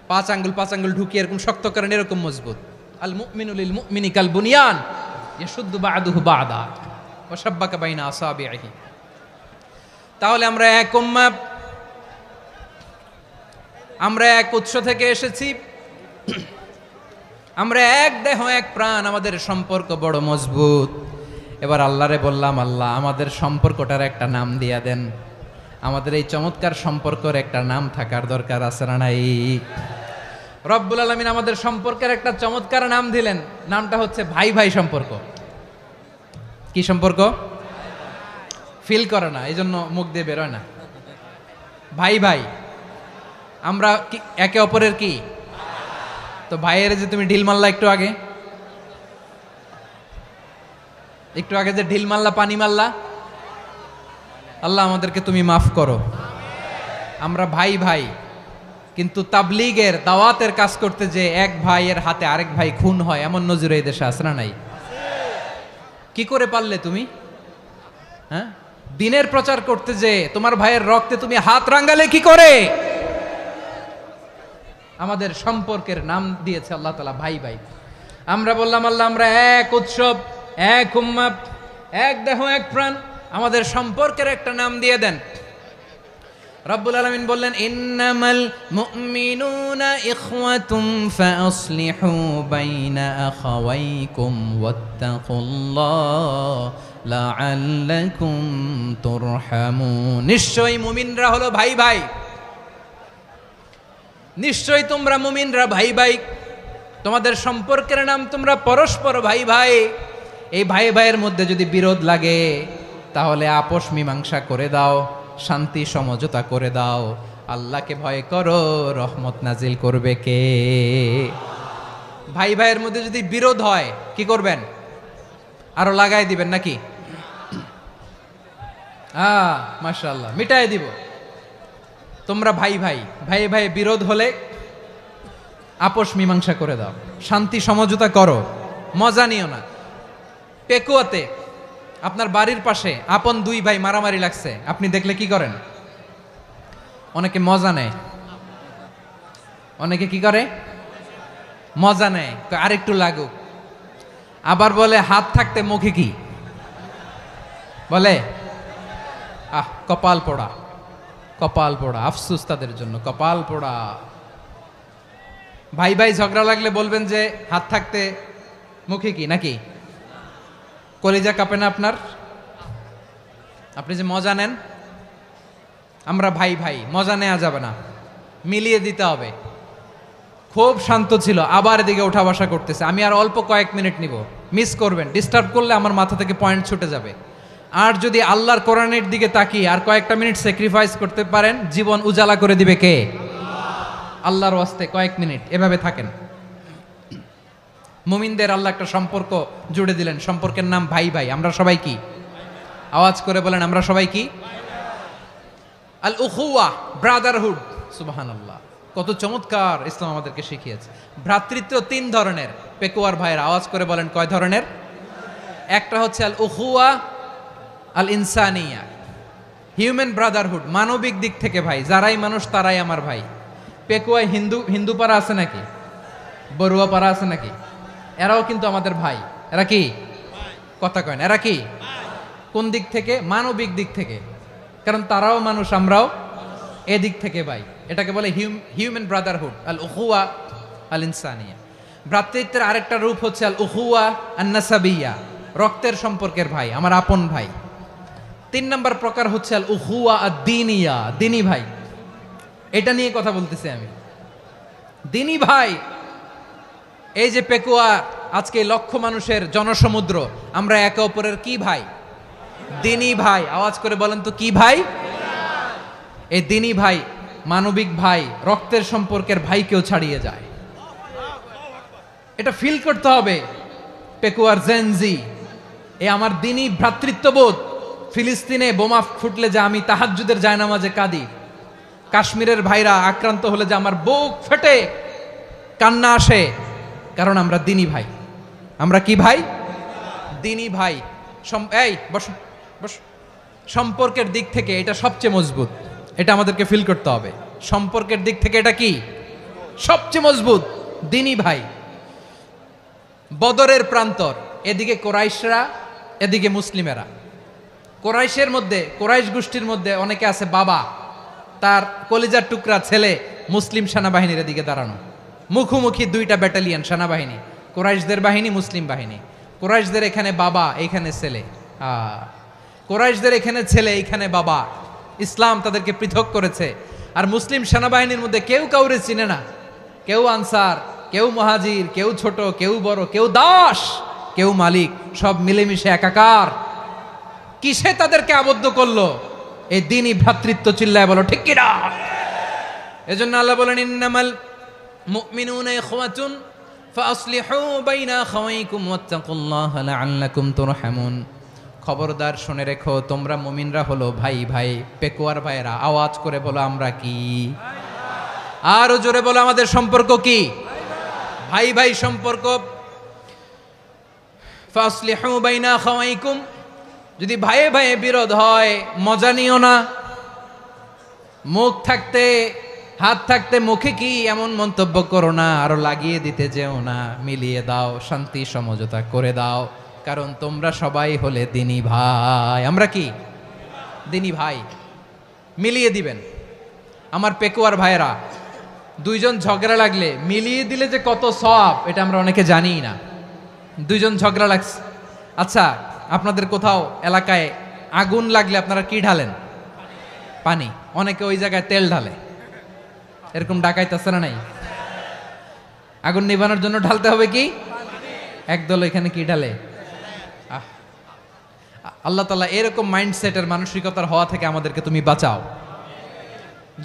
5 আঙ্গুল ঢুকিয়ে এরকম শক্ত করেন, এরকম মজবুত। আল মুমিনু লিল মুমিনি কাল বুনিয়ান ইয়াশুদ্দু বা'দুহু বা'দা ওয়া শাব্বাকা বাইনা আসাবিহি। তাহলে আমরা এক উম্মাহ, আমরা এক উৎস থেকে এসেছি, আমরা এক দেহ এক প্রাণ, আমাদের সম্পর্ক বড় মজবুত। এবার আল্লাহরে বললাম, আল্লাহ আমাদের সম্পর্কটার একটা নাম দিয়া দেন। আমাদের এই চমৎকার সম্পর্কের একটা নাম থাকার দরকার আছে না নাই? রব্বুল আলামিন আমাদের সম্পর্কের একটা চমৎকার নাম দিলেন। নামটা হচ্ছে ভাই ভাই সম্পর্ক। কি সম্পর্ক? ফিল করে না, এই জন্য মুখ দিয়ে বেরোয় না। ভাই ভাই, আমরা একে অপরের কি? তো ভাইয়ের যে তুমি ঢিল মারলা একটু আগে, একটু আগে যে ঢিল মারলা, পানি মারলা, আল্লাহ আমাদেরকে তুমি মাফ করো। আমরা ভাই ভাই, কিন্তু তাবলীগের দাওয়াতের কাজ করতে যে এক ভাইয়ের হাতে আরেক ভাই খুন হয়, এমন নজির এই দেশে আছে না নাই? কি করে পারলে তুমি? হ্যাঁ, দিনের প্রচার করতে যে তোমার ভাইয়ের রক্তে তুমি হাত রাঙ্গালে কি করে? আমাদের সম্পর্কের নাম দিয়েছে আল্লাহ তাআলা ভাই ভাই। আমরা বললাম আল্লাহ আমরা এক উৎসব, এক উম্মাহ, এক দেহ এক প্রাণ, আমাদের সম্পর্কের একটা নাম দিয়ে দেন। রব্বুল আলামিন বললেন ইন্নামাল মুমিনুনা ইখওয়াতুম ফাসলিহু বাইনা আখাওয়াইকুম ওয়াত্তাকুল্লাহ লাআল্লাকুম তুরহামুন। নিশ্চয়ই মুমিনরা হলো ভাই ভাই, নিশ্চয়ই তোমরা মুমিনরা ভাই ভাই, তোমাদের সম্পর্কের নাম তোমরা পরস্পর ভাই ভাই। এই ভাই ভাইয়ের মধ্যে যদি বিরোধ লাগে তাহলে আপোষ মীমাংসা করে দাও, শান্তি সমঝোতা করে দাও। আল্লাহকে ভয় করো, রহমত নাজিল করবে কে? ভাই ভাইয়ের মধ্যে যদি বিরোধ হয় কি করবেন? আরো লাগাই দিবেন নাকি? মাশাআল্লাহ, মিটাই দিব। তোমরা ভাই ভাই, ভাই ভাই বিরোধ হলে আপোষ মীমাংসা করে দাও, শান্তি সমঝোতা করো, মজা নিও না। পেকুয়াতে আপনার বাড়ির পাশে আপন 2 ভাই মারামারি লাগছে, আপনি দেখলে কি করেন? অনেকে মজা নেয়। অনেকে কি করে? মজা নেয়, আরেকটু লাগুক। আবার বলে হাত থাকতে মুখে কি বলে? কপাল পোড়া, কপাল পোড়া। আফসোস তাদের জন্য, কপাল পোড়া। ভাই ভাই ঝগড়া লাগলে বলবেন যে হাত থাকতে মুখে কি, নাকি? কলিজা কাঁপে না আপনার? আপনি যে মজা নেন। আমরা ভাই ভাই, মজা নেওয়া যাবে না, মিলিয়ে দিতে হবে। খুব শান্ত ছিল, আবার এদিকে ওঠা বসা করতেছে। আমি আর অল্প কয়েক মিনিট নিব, মিস করবেন। ডিস্টার্ব করলে আমার মাথা থেকে পয়েন্ট ছুটে যাবে। আর যদি আল্লাহর কোরআনের দিকে তাকিয়ে আর কয়েকটা মিনিট স্যাক্রিফাইস করতে পারেন, জীবন উজালা করে দিবে কে? আল্লাহর ওয়াস্তে কয়েক মিনিট এভাবে থাকেন। মুমিনদের আল্লাহ একটা সম্পর্ক জুড়ে দিলেন, সম্পর্কের নাম ভাই ভাই। আমরা সবাই কি? আওয়াজ করে বলেন, আমরা সবাই কি? আল উখুয়া, ব্রাদারহুড। সুবহানাল্লাহ, কত চমৎকার ইসলাম আমাদেরকে শিখিয়েছে। ভ্রাতৃত্ব 3 ধরনের। পেকুয়ার ভাইয়ের আওয়াজ করে বলেন কয় ধরনের? একটা হচ্ছে আল উখুয়া আল ইনসানিয়া, হিউম্যান ব্রাদারহুড, মানবিক দিক থেকে ভাই, যারাই মানুষ তারাই আমার ভাই। পেকুয়ায় হিন্দু পাড়া আছে নাকি? বড়ুয়া পাড়া আছে নাকি? এরাও কিন্তু আমাদের ভাই। এরা কি কথা কয় না? এরা কি কোন দিক থেকে? মানবিক দিক থেকে, কারণ তারাও মানুষ, আমরাও এদিক থেকে ভাই। এটাকে বলে হিউম্যান ব্রাদারহুড, আল উখুয়া আল ইনসানিয়া। ভ্রাতৃত্বের আরেকটা রূপ হচ্ছে আল উখুয়া আন নাসাবিয়া, রক্তের সম্পর্কের ভাই, আমার আপন ভাই। 3 নম্বর প্রকার হচ্ছে আল উখুয়া আদ দ্বীনিয়া, দ্বীনি ভাই। এটা নিয়ে কথা বলতেছি আমি। দ্বীনি ভাই, এই যে পেকুয়া, আজকে লক্ষ মানুষের জনসমুদ্র, আমরা একে অপরের কি ভাই? দ্বীনি ভাই। আওয়াজ করে বলেন তো কি ভাই? এই দ্বীনি ভাই, মানবিক ভাই, রক্তের সম্পর্কের ভাইকেও ছাড়িয়ে যায়। এটা ফিল করতে হবে। পেকুয়ার জেনজি, এ আমার দ্বীনি ভ্রাতৃত্ববোধ। ফিলিস্তিনে বোমা ফুটলে যে আমি তাহাজ্জুদের জায়নামাজে কাঁদি, কাশ্মীরের ভাইরা আক্রান্ত হলে যে আমার বুক ফেটে কান্না আসে, কারণ আমরা দ্বীনি ভাই। আমরা কি ভাই? দ্বীনি ভাই। এই বসো বসো। সম্পর্কের দিক থেকে এটা সবচেয়ে মজবুত। এটা আমাদেরকে ফিল করতে হবে। সম্পর্কের দিক থেকে এটা কি সবচেয়ে মজবুত? দ্বীনি ভাই। বদরের প্রান্তর, এদিকে কোরাইশরা, এদিকে মুসলিমেরা। কোরাইশের মধ্যে, কোরাইশ গোষ্ঠীর মধ্যে অনেকে আছে বাবা, তার কলিজার টুকরা ছেলে মুসলিম সেনাবাহিনীর দিকে দাঁড়ানো, মুখোমুখি 2টা ব্যাটালিয়ন সেনাবাহিনী, কোরাইশদের বাহিনী, মুসলিম বাহিনী। কোরাইশদের এখানে বাবা, এইখানে ছেলে। কোরাইশদের এখানে ছেলে, এইখানে বাবা। ইসলাম তাদেরকে পৃথক করেছে। আর মুসলিম সেনাবাহিনীর মধ্যে কেউ কাউরে চিনে না। কেউ আনসার, কেউ মুহাজির, কেউ ছোট, কেউ বড়, কেউ দাস, কেউ মালিক, সব মিলেমিশে একাকার। কিসে তাদেরকে আবদ্ধ করলো? এই দ্বীনি ভ্রাতৃত্ব। চিল্লায় বলো ঠিক কিনা? এজন্য আল্লাহ বলেন, ইন্নামাল মুমিনুনা ইখওয়াতুন ফাসলিহু বাইনা আখাওয়াইকুম ওয়াত্তাকুল্লাহা লাআল্লাকুম তুরহামুন। খবরদার শুনে রেখো, তোমরা মুমিনরা হলো ভাই ভাই। পেকুয়ার ভাইরা আওয়াজ করে বলো আমরা কি? আরো জোরে বলো আমাদের সম্পর্ক কি? ভাই ভাই সম্পর্ক। ফাসলিহু বাইনা আখাওয়াইকুম, যদি ভাইয়ে ভাইয়ে বিরোধ হয় মজা নিও না। মুখ থাকতে, হাত থাকতে মুখে কি এমন মন্তব্য করো না, আরো লাগিয়ে দিতে যেও না। মিলিয়ে দাও, শান্তি সমঝোতা করে দাও, কারণ তোমরা সবাই হলে দ্বীনি ভাই। আমরা কি দ্বীনি ভাই। মিলিয়ে দিবেন। আমার পেকুয়ার ভাইয়েরা, 2 জন ঝগড়া লাগলে মিলিয়ে দিলে যে কত সওয়াব, এটা আমরা অনেকে জানি না। 2 জন ঝগড়া লাগছে, আচ্ছা আপনাদের কোথাও এলাকায় আগুন লাগলে আপনারা কি ঢালেন? পানি। অনেকে ওই জায়গায় তেল ঢালে। এরকম ডাকাইতেছে না নাই? আগুন নিভানোর জন্য ঢালতে হবে কি? একদল এখানে কি ঢালে? আল্লাহ তাআলা এরকম মাইন্ডসেটের, মানসিকতার হওয়া থেকে আমাদেরকে তুমি বাঁচাও।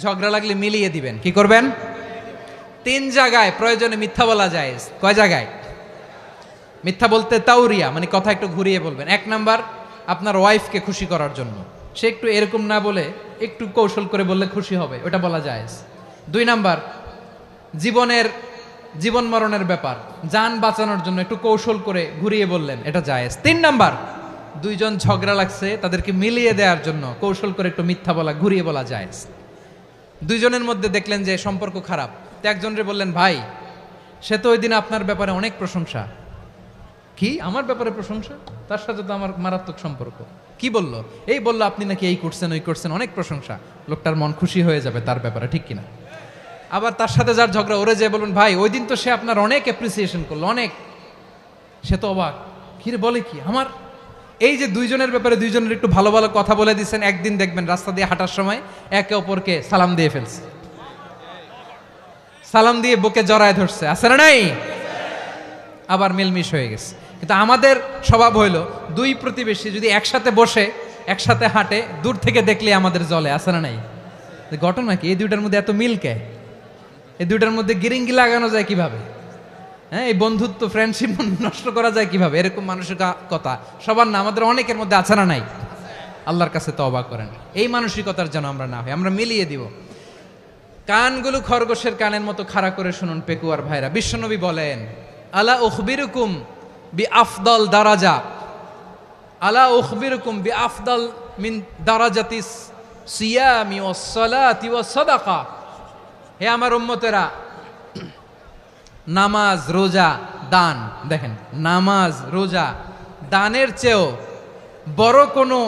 ঝগড়া লাগলে মিলিয়ে দিবেন। কি করবেন? 3 জায়গায় প্রয়োজনে মিথ্যা বলা যায়। কয় জায়গায় মিথ্যা বলতে? তাউরিয়া, মানে কথা একটু ঘুরিয়ে বলবেন। 1 নাম্বার, আপনার ওয়াইফকে খুশি করার জন্য, সে একটু এরকম না বলে একটু কৌশল করে বললে খুশি হবে, ওটা বলা যায়। 2 নাম্বার, জীবন মরণের ব্যাপার, জান বাঁচানোর জন্য একটু কৌশল করে ঘুরিয়ে বললেন, এটা জায়েজ। 3 নাম্বার, 2 জন ঝগড়া লাগছে, তাদেরকে মিলিয়ে দেওয়ার জন্য কৌশল করে একটু মিথ্যা বলা, ঘুরিয়ে বলা জায়েজ। 2 জনের মধ্যে দেখলেন যে সম্পর্ক খারাপ, তো একজনরে বললেন, ভাই সে তো ওই দিন আপনার ব্যাপারে অনেক প্রশংসা। কি আমার ব্যাপারে প্রশংসা? তার সাথে তো আমার মারাত্মক সম্পর্ক। কি বললো? এই বললো আপনি নাকি এই করছেন, ওই করছেন, অনেক প্রশংসা। লোকটার মন খুশি হয়ে যাবে তার ব্যাপারে, ঠিক কিনা? আবার তার সাথে যার ঝগড়া, ওরে যে বলুন, ভাই ওই দিন তো সে আপনার অনেক অ্যাপ্রিসিয়েশন করলো, অনেক। সে তো অবাক, কিরে বলে কি আমার? এই যে 2 জনের ব্যাপারে 2 জনের একটু ভালো ভালো কথা বলে দিচ্ছেন, একদিন দেখবেন রাস্তা দিয়ে হাঁটার সময় একে অপরকে সালাম দিয়ে ফেলছে, সালাম দিয়ে বুকে জড়ায় ধরছে, আছে না নাই? আবার মিলমিশ হয়ে গেছে। কিন্তু আমাদের স্বভাব হইল, 2 প্রতিবেশী যদি একসাথে বসে একসাথে হাঁটে, দূর থেকে দেখলে আমাদের জলে, আছে না নাই? ঘটনা কি? এই 2টার মধ্যে এত মিল কে? এই 2টার মধ্যে গিরিঙ্গি লাগানো যায় কিভাবে? হ্যাঁ, এই বন্ধুত্ব, ফ্রেন্ডশিপ নষ্ট করা যায় কিভাবে? এরকম মানুষের কথা সবার না, আমাদের অনেকের মধ্যে আছে না নাই? আল্লাহর কাছে তওবা করেন। এই মানসিকতার যেন আমরা না হই, আমরা মিলিয়ে দিব। কানগুলো খরগোশের কানের মতো খাড়া করে শুনুন পেকুয়ার ভাইরা। বিশ্বনবী বলেন, আলা উখবিরুকুম বি আফদল দারাজা, আলা উখবিরুকুম বি আফদল মিন দারাজাতিস সিয়ামি ওয়াস সালাতি ওয়াস সাদাকা। হে আমার উম্মতেরা, নামাজ, রোজা, দান, দেখেন নামাজ, রোজা, দানের চেয়েও বড় কোনো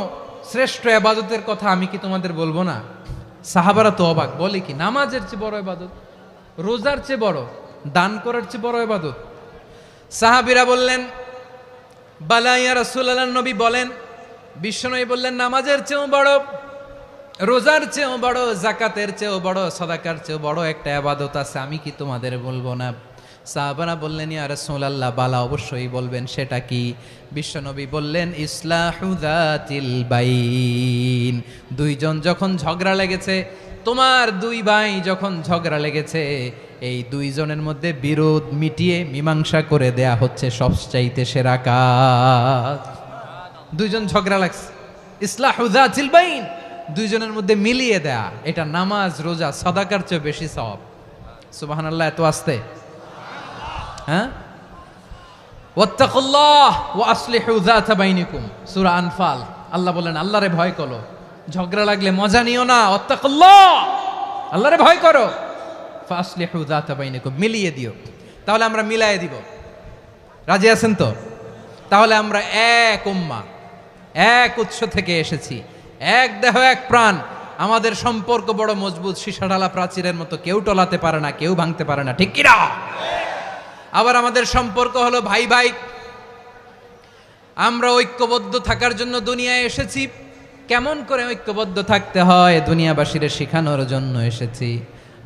শ্রেষ্ঠ ইবাদতের কথা আমি কি তোমাদের বলবো না? সাহাবারা তো অবাক, বলে কি নামাজের চেয়ে বড় ইবাদত, রোজার চেয়ে বড়, দান করার চেয়ে বড় ইবাদত? সাহাবীরা বললেন, বালা ইয়া রাসূলুল্লাহ, নবী বলেন। বিশ্বনবী বললেন, নামাজের চেয়েও বড়, রোজার চেয়েও বড়, যাকাতের চেয়েও বড়, সাদাকার চেয়েও বড় একটা ইবাদত আছে, আমি কি তোমাদের বলবো না? সাহাবারা বললেন, ইয়া রাসূলুল্লাহ, বালা, অবশ্যই বলবেন, সেটা কি? বিশ্বনবী বললেন, ইসলাহু যাতিল বাইন। দুইজন যখন ঝগড়া লেগেছে, তোমার দুই ভাই যখন ঝগড়া লেগেছে, এই দুইজনের মধ্যে বিরোধ মিটিয়ে মীমাংসা করে দেয়া হচ্ছে সবচাইতে সেরা কাজ। দুইজন ঝগড়া লাগছে, ইসলাহু যাতিল বাইন, দুইজনের মধ্যে মিলিয়ে দেয়া, এটা নামাজ, রোজা, সাদাকার চেয়ে বেশি সওয়াব। সুবহানাল্লাহ, এত আস্তে, হ্যাঁ? ওয়াত্তাকুল্লাহ ওয়া আসলিহু যাতা বাইনিকুম, সূরা আনফাল। আল্লাহ বলেন, আল্লাহরে ভয় করো, ঝগড়া লাগলে মজা নিও না, ওয়াত্তাকুল্লাহ, আল্লাহরে ভয় করো, ফাসলিহু যাতা বাইনিকুম, মিলিয়ে দিও। তাহলে আমরা মিলায়ে দিব, রাজি আছেন তো? তাহলে আমরা এক উম্মাহ, এক উৎস থেকে এসেছি, এক দেহ এক প্রাণ, আমাদের সম্পর্ক বড় মজবুত, সীসাঢালা প্রাচীরের মতো, কেউ টলাতে পারে না, কেউ ভাঙতে পারে না, ঠিক কিনা? আবার আমাদের সম্পর্ক হলো ভাই ভাই, আমরা ঐক্যবদ্ধ থাকার জন্য দুনিয়ায় এসেছি। কেমন করে ঐক্যবদ্ধ থাকতে হয় দুনিয়াবাসীরে শেখানোর জন্য এসেছি।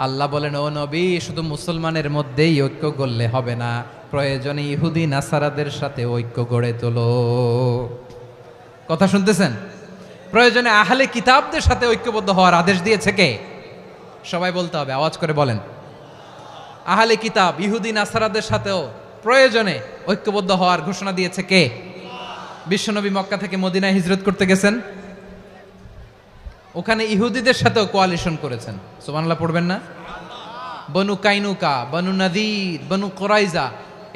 আল্লাহ বলেন, ও নবী, শুধু মুসলমানের মধ্যেই ঐক্য গড়লে হবে না, প্রয়োজনে ইহুদি নাসারাদের সাথে ঐক্য গড়ে তোলো। কথা শুনতেছেন? প্রয়োজনে আহলে কিতাবদের সাথে ঐক্যবদ্ধ হওয়ার আদেশ দিয়েছে কে? সবাই বলতে হবে, আওয়াজ করে বলেন। আহলে কিতাব, ইহুদি নাসারাদের সাথেও প্রয়োজনে ঐক্যবদ্ধ হওয়ার ঘোষণা দিয়েছে কে? বিশ্বনবী মক্কা থেকে মদিনায় হিজরত করতে গেছেন, ওখানে ইহুদিদের সাথেও কোয়ালিশন করেছেন। সুবহানাল্লাহ পড়বেন না? বনু কাইনুকা, বনু নাদির, বনু কুরাইজা,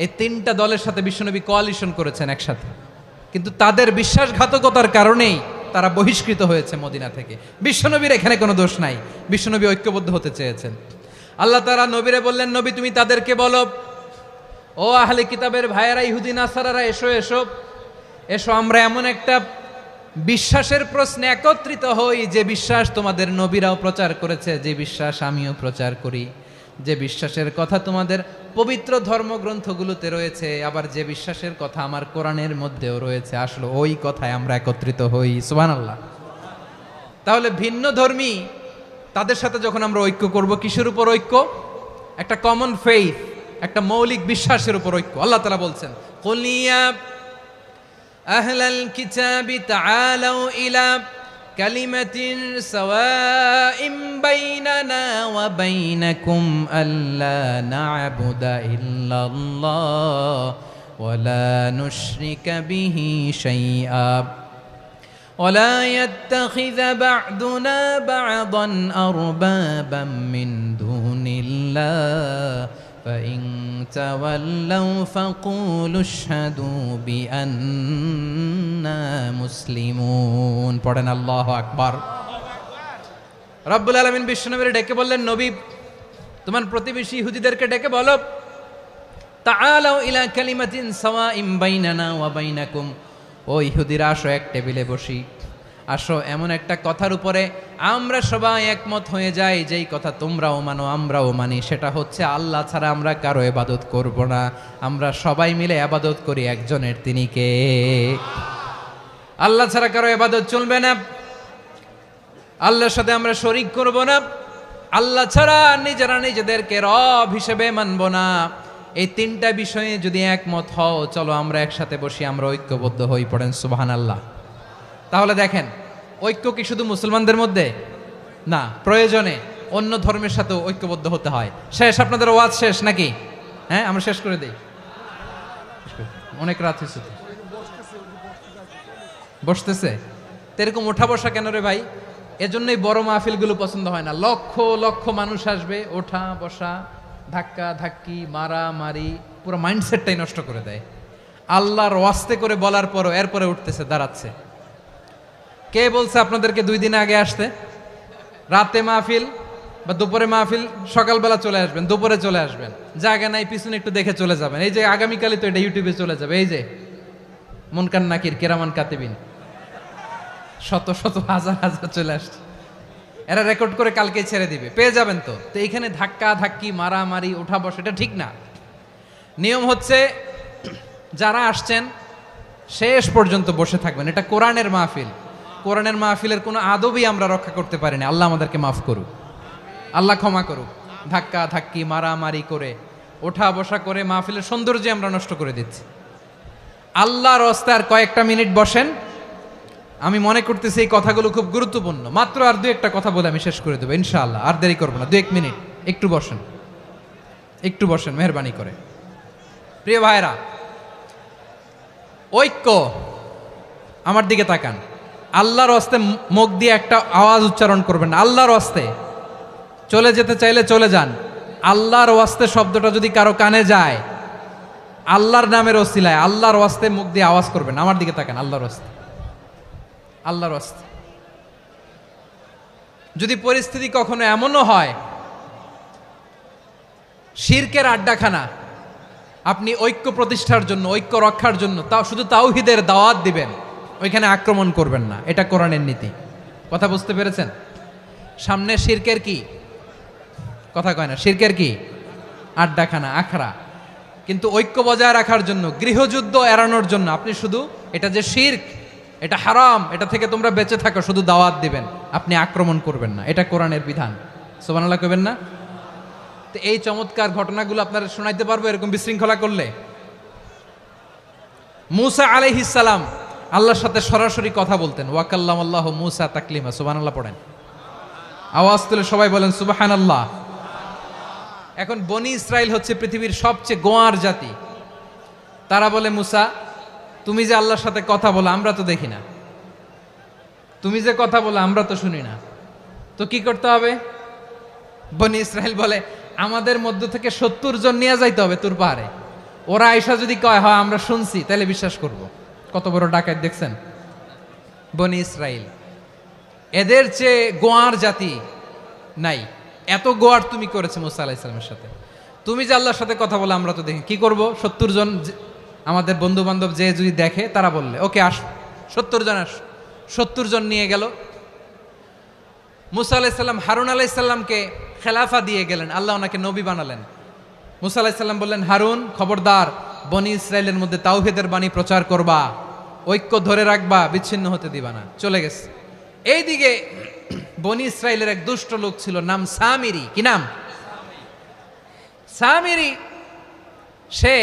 এই তিনটা দলের সাথে বিশ্বনবী কোয়ালিশন করেছেন একসাথে, কিন্তু তাদের বিশ্বাসঘাতকতার কারণেই তারা বহিষ্কৃত হয়েছে মদিনা থেকে। বিশ্বনবীর এখানে কোনো দোষ নাই, বিশ্বনবী ঐক্যবদ্ধ হতে চেয়েছেন। আল্লাহ তাআলা নবীরে বললেন, নবী তুমি তাদেরকে বলো, ও আহলে কিতাবের ভাইয়েরা, ইহুদি নাসারারা, এসো এসো এসো, আমরা এমন একটা বিশ্বাসের প্রশ্নে একত্রিত হই, যে বিশ্বাস তোমাদের নবীরাও প্রচার করেছে, যে বিশ্বাস আমিও প্রচার করি, যে বিশ্বাসের কথা তোমাদের পবিত্র ধর্মগ্রন্থগুলোতে রয়েছে, আবার যে বিশ্বাসের কথা আমার কোরআনের মধ্যেও রয়েছে, আসলে ওই কথায় আমরা একত্রিত হই। সুবহানাল্লাহ। তাহলে ভিন্ন ধর্মী তাদের সাথে যখন আমরা ঐক্য করব, কিসের উপর ঐক্য? একটা কমন ফেইথ, একটা মৌলিক বিশ্বাসের উপর ঐক্য। আল্লাহ তাআলা বলছেন, কুল ইয়া আহলাল কিতাবি তাআলাউ ইলা কালিমাতিন সাওয়াইম বাইনানা ওয়া বাইনাকুম আল্লা না'বুদা ইল্লাল্লাহ ওয়া লা নুশরিকা বিহি শাইআ ولا يتخذ بعضنا بعضا أربابا من دون الله فإن تولوا فقولوا اشهدوا بأننا مسلمون। পড়েন আল্লাহু আকবার। রব্বুল আলামিন বিশ্বনবীর ডেকে বললেন, নবী তোমার প্রতিবেশী ইহুদিদেরকে ডেকে বলো, তাআলাউ ইলা কালিমাতিন সাওয়াইম বাইনানা ওয়া বাইনাকুম, ও ইহুদিরা, আসো এক টেবিলে বসি, আসো এমন একটা কথার উপরে আমরা সবাই একমত হয়ে যাই, যেই কথা তোমরাও মানো আমরাও মানি, সেটা হচ্ছে আল্লাহ ছাড়া আমরা কারো ইবাদত করব না, আমরা সবাই মিলে ইবাদত করি একজনের, তিনি কে? আল্লাহ ছাড়া কারো ইবাদত চলবে না, আল্লাহর সাথে আমরা শরীক করব না, আল্লাহ ছাড়া নিজেরা নিজেদেরকে রব হিসেবে মানব না। এই তিনটা বিষয়ে যদি একমত হও, চলো আমরা একসাথে বসি, আমরা ঐক্যবদ্ধ হই। পড়েন সুবহানাল্লাহ। তাহলে দেখেন, ঐক্য কি শুধু মুসলমানদের মধ্যে না, প্রয়োজনে অন্য ধর্মের সাথেও ঐক্যবদ্ধ হতে হয়। শেষ, আপনাদের ওয়াজ শেষ নাকি? হ্যাঁ, আমরা শেষ করে দেই, অনেক রাত হয়েছে। বসতেছে তো এরকম ওঠা বসা কেন রে ভাই? এজন্যই বড় মাহফিলগুলো পছন্দ হয় না। লক্ষ লক্ষ মানুষ আসবে, ওঠা বসা, ধাক্কা ধাক্কি, মারা মারি, পুরো মাইন্ডসেটটাই নষ্ট করে দেয়। আল্লাহর ওয়াস্তে করে বলার পরও এরপরে উঠতেছে, দাঁড়াচ্ছে। কে বলছে আপনাদেরকে 2 দিন আগে আসতে? রাতে মাহফিল বা দুপুরে মাহফিল, সকালবেলা চলে আসবেন, দুপুরে চলে আসবেন, জায়গা নাই পিছনে একটু দেখে চলে যাবেন। এই যে আগামীকালই তো এটা ইউটিউবে চলে যাবে। এই যে মুনকার নাকির কেরামান কাতিবিন, শত শত হাজার হাজার চলে আসছে, এরা রেকর্ড করে কালকে ছেড়ে দিবে, পেয়ে যাবেন। তো তো এইখানে ধাক্কা ধাক্কি, মারামারি, ওঠা বসা, এটা ঠিক না। নিয়ম হচ্ছে যারা আসছেন শেষ পর্যন্ত বসে থাকবেন। এটা কোরআনের মাহফিল। কোরআনের মাহফিলের কোনো আদবই আমরা রক্ষা করতে পারিনি। আল্লাহ আমাদেরকে মাফ করুক, আল্লাহ ক্ষমা করুক। ধাক্কা ধাক্কি, মারামারি করে, ওঠা বসা করে মাহফিলের সৌন্দর্য আমরা নষ্ট করে দিচ্ছি। আল্লাহর রাস্তায় আর কয়েকটা মিনিট বসেন। আমি মনে করতেছি এই কথাগুলো খুব গুরুত্বপূর্ণ। মাত্র আর 2-1টা কথা বলে আমি শেষ করে দেবো ইনশাআল্লাহ। আর দেরি করবো না, 2-1 মিনিট একটু বসেন, একটু বসেন মেহরবানি করে। প্রিয় ভাইরা, ঐক্য, আমার দিকে তাকান। আল্লাহর রাস্তায় মুখ দিয়ে একটা আওয়াজ উচ্চারণ করবেন না। আল্লাহর রাস্তায় চলে যেতে চাইলে চলে যান। আল্লাহর ওয়াস্তে শব্দটা যদি কারো কানে যায়, আল্লাহর নামের ওসিলায় আল্লাহর ওয়াস্তে মুখ দিয়ে আওয়াজ করবেন। আমার দিকে তাকান। আল্লাহর ওয়াস্তে, আল্লাহর ওয়াস্তে। যদি পরিস্থিতি কখনো এমনও হয় শিরকের আড্ডাখানা, আপনি ঐক্য প্রতিষ্ঠার জন্য, ঐক্য রক্ষার জন্য তাও শুধু তাওহীদের দাওয়াত দিবেন, ওইখানে আক্রমণ করবেন না। এটা কোরআনের নীতি। কথা বুঝতে পেরেছেন? সামনে শিরকের কি কথা কয় না, শিরকের কি আড্ডাখানা, আখড়া। কিন্তু ঐক্য বজায় রাখার জন্য, গৃহযুদ্ধ এড়ানোর জন্য আপনি শুধু এটা যে শিরক, এটা হারাম, এটা থেকে তোমরা বেঁচে থাকো, শুধু দাওয়াত দিবেন, আপনি আক্রমণ করবেন না। এটা কোরআনের বিধান। সুবহানাল্লাহ কইবেন না? তো এই চমৎকার ঘটনাগুলো আপনারা শোনাইতে পারবো এরকম বিশৃঙ্খলা করলে। মূসা আলাইহিস সালাম আল্লাহর সাথে সরাসরি কথা বলতেন। ওয়াকাল্লামাল্লাহু মূসা তাকলিমা। সুবহানাল্লাহ পড়েন, আওয়াজ তুলে সবাই বলেন সুবহানাল্লাহ। এখন বনি ইসরাইল হচ্ছে পৃথিবীর সবচেয়ে গোয়ার জাতি। তারা বলে, মূসা তুমি যে আল্লাহর সাথে কথা বলো আমরা তো দেখি না, তুমি যে কথা বলো আমরা তো শুনি না, তো কি করতে হবে? বনি ইসরাইল বলে, আমাদের মধ্য থেকে 70 জন নিয়ে যাইতে হবে তুর পাহাড়ে। ওরা আয়সা যদি কয় হয় আমরা শুনছি, তাহলে বিশ্বাস করব। কত বড় ডাকাত দেখছেন বনি ইসরাইল। এদের চেয়ে গোয়ার জাতি নাই। এত গোয়ার তুমি করেছে মূসা আলাইহিস সালামের সাথে। তুমি যে আল্লাহর সাথে কথা বলে আমরা তো দেখি, কি করব? 70 জন আমাদের বন্ধু বান্ধব যে যদি দেখে, তারা বললে ওকে আস, 70 জন আস। 70 জন নিয়ে গেল। মূসা আলাইহিস সালাম হারুন আলাইহিস সালামকে খেলাফা দিয়ে গেলেন, আল্লাহ ওনাকে নবী বানালেন। মূসা আলাইহিস সালাম বললেন, হারুন খবরদার, বনি ইসরাইলের মধ্যে তাওহীদের বাণী প্রচার করবা, ঐক্য ধরে রাখবা, বিচ্ছিন্ন হতে দিবা না। চলে গেছে। এইদিকে বনি ইসরাইলের এক দুষ্ট লোক ছিল, নাম সামিরি। কি নাম? সামিরি। সে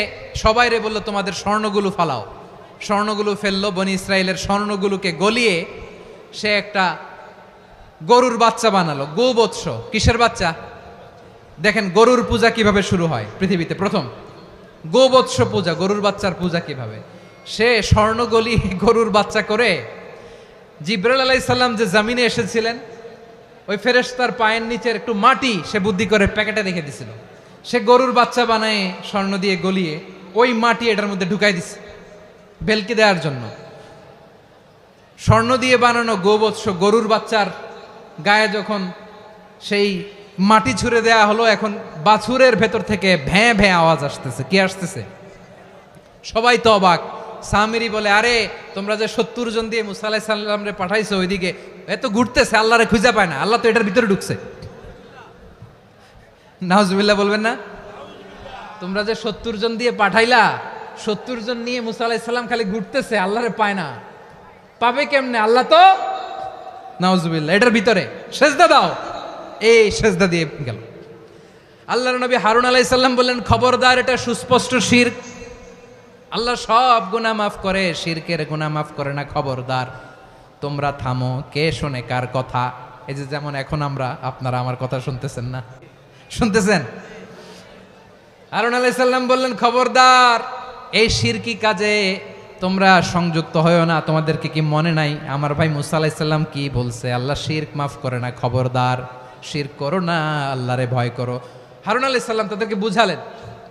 সবাইরে বলল, তোমাদের স্বর্ণগুলো ফালাও। স্বর্ণগুলো ফেললো। বনি ইসরাইলের স্বর্ণগুলোকে গলিয়ে সে একটা গরুর বাচ্চা বানালো। গোবৎস। কিসের বাচ্চা? দেখেন গরুর পূজা কিভাবে শুরু হয় পৃথিবীতে প্রথম। গোবৎস পূজা, গরুর বাচ্চার পূজা কিভাবে। সে স্বর্ণ গলি গরুর বাচ্চা করে, জিবরাইল আলাইহিস সালাম যে জমিনে এসেছিলেন, ওই ফেরেশতার পায়ের নিচের একটু মাটি সে বুদ্ধি করে প্যাকেটে রেখে দিছিল। সে গরুর বাচ্চা বানায় স্বর্ণ দিয়ে গলিয়ে ওই মাটি এটার মধ্যে ঢুকাই দিছে বেলকি দেওয়ার জন্য। স্বর্ণ দিয়ে বানানো গোবৎস গরুর বাচ্চার গায়ে যখন সেই মাটি ছুঁড়ে দেয়া হলো, এখন বাছুরের ভেতর থেকে ভ্যাঁ ভ্যাঁ আওয়াজ আসতেছে। কি আসতেছে? সবাই তো অবাক। সামিরি বলে, আরে তোমরা যে 70 জন দিয়ে মূসা আলাইহিস সালামরে পাঠাইছো, ওইদিকে এত ঘুরতেছে, আল্লাহরে খুঁজে পায় না, আল্লাহ তো এটার ভিতরে ঢুকছে। নাউজুবিল্লাহ বলবেন না? তোমরা যে 70 জন দিয়ে পাঠাইলা, 70 জন নিয়ে মূসা আলাইহিস সালাম খালি ঘুরতেছে, আল্লাহরে পায় না। পাবে কেমনে? আল্লাহ তো, নাউজুবিল্লাহ, এটার ভিতরে সেজদা দাও। এই সেজদা দিয়ে গেল। আল্লাহর নবী হারুন আলাইহিস সালাম বললেন, খবরদার, এটা সুস্পষ্ট শিরক। আল্লাহ সব গুনাহ মাফ করে, শিরকের গুনাহ মাফ করে না। খবরদার, তোমরা থামো। কে শোনে কার কথা? এই যে যেমন এখন আপনারা আমার কথা শুনতেছেন না? শুনতেছেন? হারুন আলাইহিস সালাম বললেন, খবরদার, এই শিরকি কাজে তোমরা সংযুক্ত হয়েও না, তোমাদেরকে কি মনে নাই আমার ভাই মুসা আলাইহিস সালাম কি বলছে, আল্লাহ শিরক মাফ করে না, খবরদার শিরক করো না, আল্লাহরে ভয় করো। হারুন আলাইহিস সালাম তাদেরকে বুঝালেন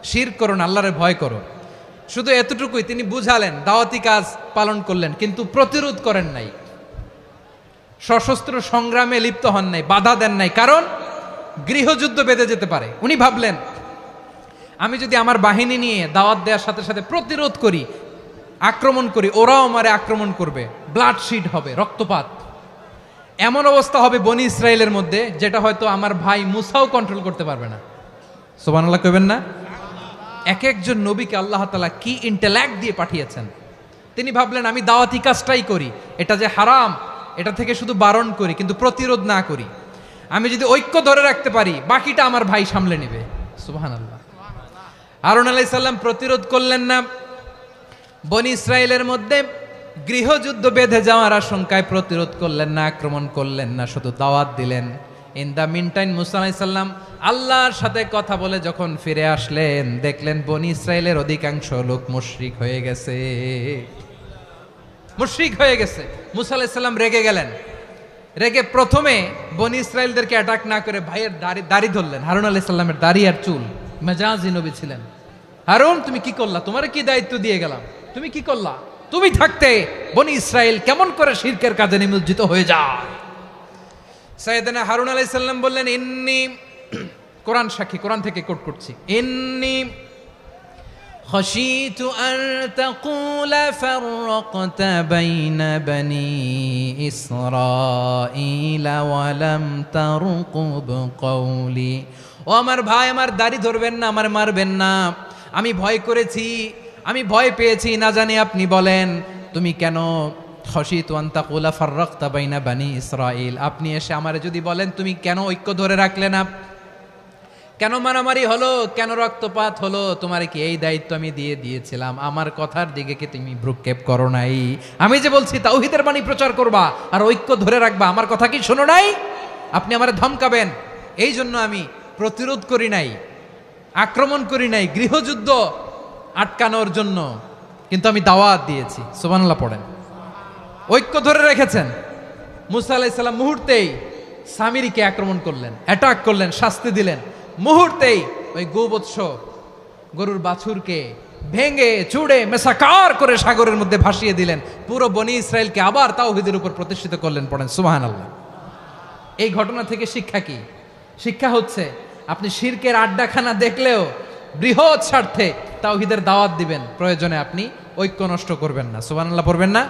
শিরক করো না, আল্লাহরে ভয় করো। শুধু এতটুকুই তিনি বুঝালেন, দাওয়াতি কাজ পালন করলেন, কিন্তু প্রতিরোধ করেন নাই, সশস্ত্র সংগ্রামে লিপ্ত হন নাই, বাধা দেন নাই, কারণ গৃহযুদ্ধ বেঁধে যেতে পারে। উনি ভাবলেন আমি যদি আমার বাহিনী নিয়ে দাওয়াত দেওয়ার সাথে সাথে প্রতিরোধ করি, আক্রমণ করি, ওরাও আমারে আক্রমণ করবে, ব্লাডশিড হবে, রক্তপাত, এমন অবস্থা হবে বনি ইসরায়েলের মধ্যে যেটা হয়তো আমার ভাই মুসাও কন্ট্রোল করতে পারবে না। সুবহানাল্লাহ কইবেন না? এক একজন নবীকে আল্লাহ তাআলা কি ইন্টেলেক্ট দিয়ে পাঠিয়েছেন। তিনি ভাবলেন আমি দাওয়াতি কাজটাই করি, এটা যে হারাম এটা থেকে শুধু বারণ করি, কিন্তু প্রতিরোধ না করি। আমি যদি ঐক্য ধরে রাখতে পারি, বাকিটা আমার ভাই সামলে নেবে। সুবহানাল্লাহ। হারুন আলাইহিস সালাম প্রতিরোধ করলেন না, বনি ইসরায়েলের মধ্যে গৃহযুদ্ধ বেঁধে যাওয়ার আশঙ্কায় প্রতিরোধ করলেন না, আক্রমণ করলেন না, শুধু দাওয়াত দিলেন। ইন দ্য মিনটাইম মুসা আলাইহিস সালাম আল্লাহর সাথে কথা বলে যখন ফিরে আসলেন, দেখলেন বনি ইসরায়েলের অধিকাংশ লোক মুশরিক হয়ে গেছে, মুশরিক হয়ে গেছে। মুসা আলাইহিস সালাম রেগে গেলেন, রেগে প্রথমে বনি ইসরায়েলদেরকে অ্যাটাক না করে ভাইয়ের দাড়ি ধরলেন। হারুন আলাইহিস সালামের দাড়ি আর চুল, মেজাজি নবী ছিলেন। হারুন তুমি কি করলা, তোমারে কি দায়িত্ব দিয়ে গেলাম, তুমি কি করলা, তুমি থাকতে বনি ইসরায়েল কেমন করে শিরকের কাজে নিমজ্জিত হয়ে যায়। সাইয়েদনা হারুন আলাইহিস সালাম বললেন ইন্নী, কোরআন সাক্ষী, কোরআন থেকে কোট করছি, ইন্নী খাশিতু আন তাকুলা ফাররাকতা বাইনা বনি ইসরাঈলা ওয়া লাম তারকুব কওলি। ও আমার ভাই, আমার দাড়ি ধরবেন না, আমার মারবেন না, আমি ভয় করেছি, আমি ভয় পেয়েছি, না জানি আপনি বলেন তুমি কেন খাশিতু আন তাকুলা ফাররাকতা বাইনা বনি ইসরাঈল, আপনি এসে আমারে যদি বলেন তুমি কেন ঐক্য ধরে রাখলে না, কেন মারামারি হলো, কেন রক্তপাত হলো, তোমার কি এই দায়িত্ব আমি দিয়ে দিয়েছিলাম, আমার কথার দিকে কি তুমি ভ্রুক্ষেপ করো নাই? আমি যে বলছি তাওহীদের বাণী প্রচার করবা আর ঐক্য ধরে রাখবা, আমার কথা কি শোনো নাই? আপনি আমারে ধমকাবেন, এই জন্য আমি প্রতিরোধ করি নাই, আক্রমণ করি নাই, গৃহযুদ্ধ আটকানোর জন্য, কিন্তু আমি দাওয়াত দিয়েছি। সুবহানাল্লাহ পড়েন। ঐক্য ধরে রেখেছেন। মুসা আলাইহিস সালাম মুহূর্তেই সামিরীকে আক্রমণ করলেন, অ্যাটাক করলেন, শাস্তি দিলেন। মুহূর্তেই ওই গোবৎস গরুর বাছুরকে ভেঙে চুড়ে মেসাকার করে সাগরের মধ্যে ভাসিয়ে দিলেন। পুরো বনি ইসরায়েলকে আবার তাওহীদের উপর প্রতিষ্ঠিত করলেন। পড়েন সুবহানাল্লাহ। এই ঘটনা থেকে শিক্ষা কি? শিক্ষা হচ্ছে আপনি শিরকের আড্ডাখানা দেখলেও বৃহৎ স্বার্থে তাওহীদের দাওয়াত দিবেন, প্রয়োজনে আপনি ঐক্য নষ্ট করবেন না। সুবহানাল্লাহ পড়বেন না?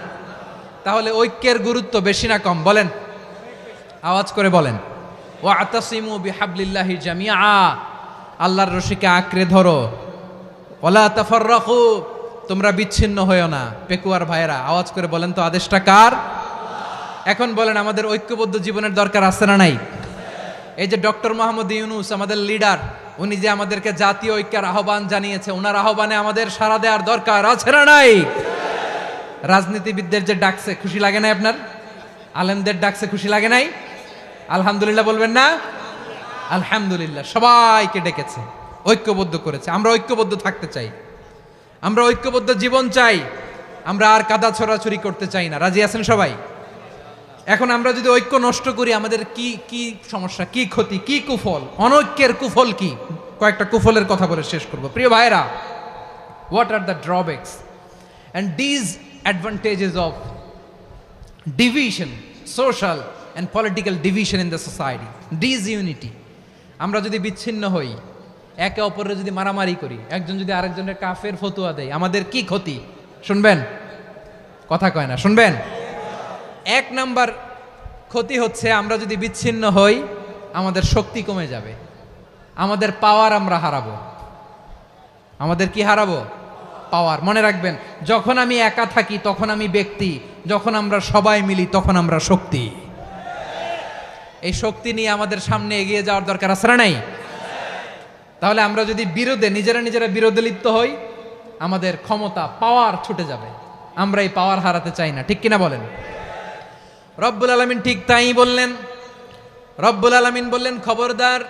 তাহলে ঐক্যের গুরুত্ব বেশি না কম বলেন? আওয়াজ করে বলেন। ওয়াতাসিমু বিহাবলিল্লাহি জামিআ, আল্লাহর রশিকে আঁকড়ে ধরো। ওয়ালা তাফাররাকু, তোমরা বিচ্ছিন্ন হয়ো না। পেকুয়ার ভাইয়েরা আওয়াজ করে বলেন তো আদেশটা কার? এখন বলেন আমাদের ঐক্যবদ্ধ জীবনের দরকার আছে না নাই? এই যে ডক্টর মোহাম্মদ ইউনূস আমাদের লিডার, উনি যে আমাদেরকে জাতীয় ঐক্যের আহ্বান জানিয়েছে, ওনার আহ্বানে আমাদের সাড়া দেওয়ার দরকার আছে না নাই? রাজনীতিবিদদের যে ডাকছে খুশি লাগে নাই আপনার? আলেমদের ডাকছে খুশি লাগে নাই? আলহামদুলিল্লাহ বলবেন না? আলহামদুলিল্লাহ। সবাইকে ডেকেছে, ঐক্যবদ্ধ করেছে। আমরা ঐক্যবদ্ধ থাকতে চাই, আমরা ঐক্যবদ্ধ জীবন চাই, আমরা আর কাদা ছড়াছড়ি করতে চাই না। রাজি আছেন সবাই? এখন আমরা যদি ঐক্য নষ্ট করি আমাদের কি কি সমস্যা, কি ক্ষতি, কি কুফল? অনৈক্যের কুফল কি? কয়েকটা কুফলের কথা বলে শেষ করব। প্রিয় ভাইরা, what are the drawbacks and disadvantages of division, social and political division in the society, disunity? আমরা যদি বিচ্ছিন্ন হই, একে অপরের যদি মারামারি করি, একজন যদি আরেকজনের কাফের ফতোয়া দেয়, আমাদের কি ক্ষতি? শুনবেন? কথা কয় না, শুনবেন? এক নাম্বার ক্ষতি হচ্ছে আমরা যদি বিচ্ছিন্ন হই আমাদের শক্তি কমে যাবে, আমাদের পাওয়ার আমরা হারাবো। আমাদের কি হারাবো? পাওয়ার। মনে রাখবেন, যখন আমি একা থাকি তখন আমি ব্যক্তি, যখন আমরা সবাই মিলি তখন আমরা শক্তি। এই শক্তি নিয়ে আমাদের সামনে এগিয়ে যাওয়ার দরকার আছে না নাই? তাহলে আমরা যদি বিরোধে নিজেরা বিরোধে লিপ্ত হই আমাদের ক্ষমতা, পাওয়ার ছুটে যাবে। আমরা এই পাওয়ার হারাতে চাই না, ঠিক কিনা বলেন? রব্বুল আলামিন ঠিক তাই বললেন। রব্বুল আলামিন বললেন, খবরদার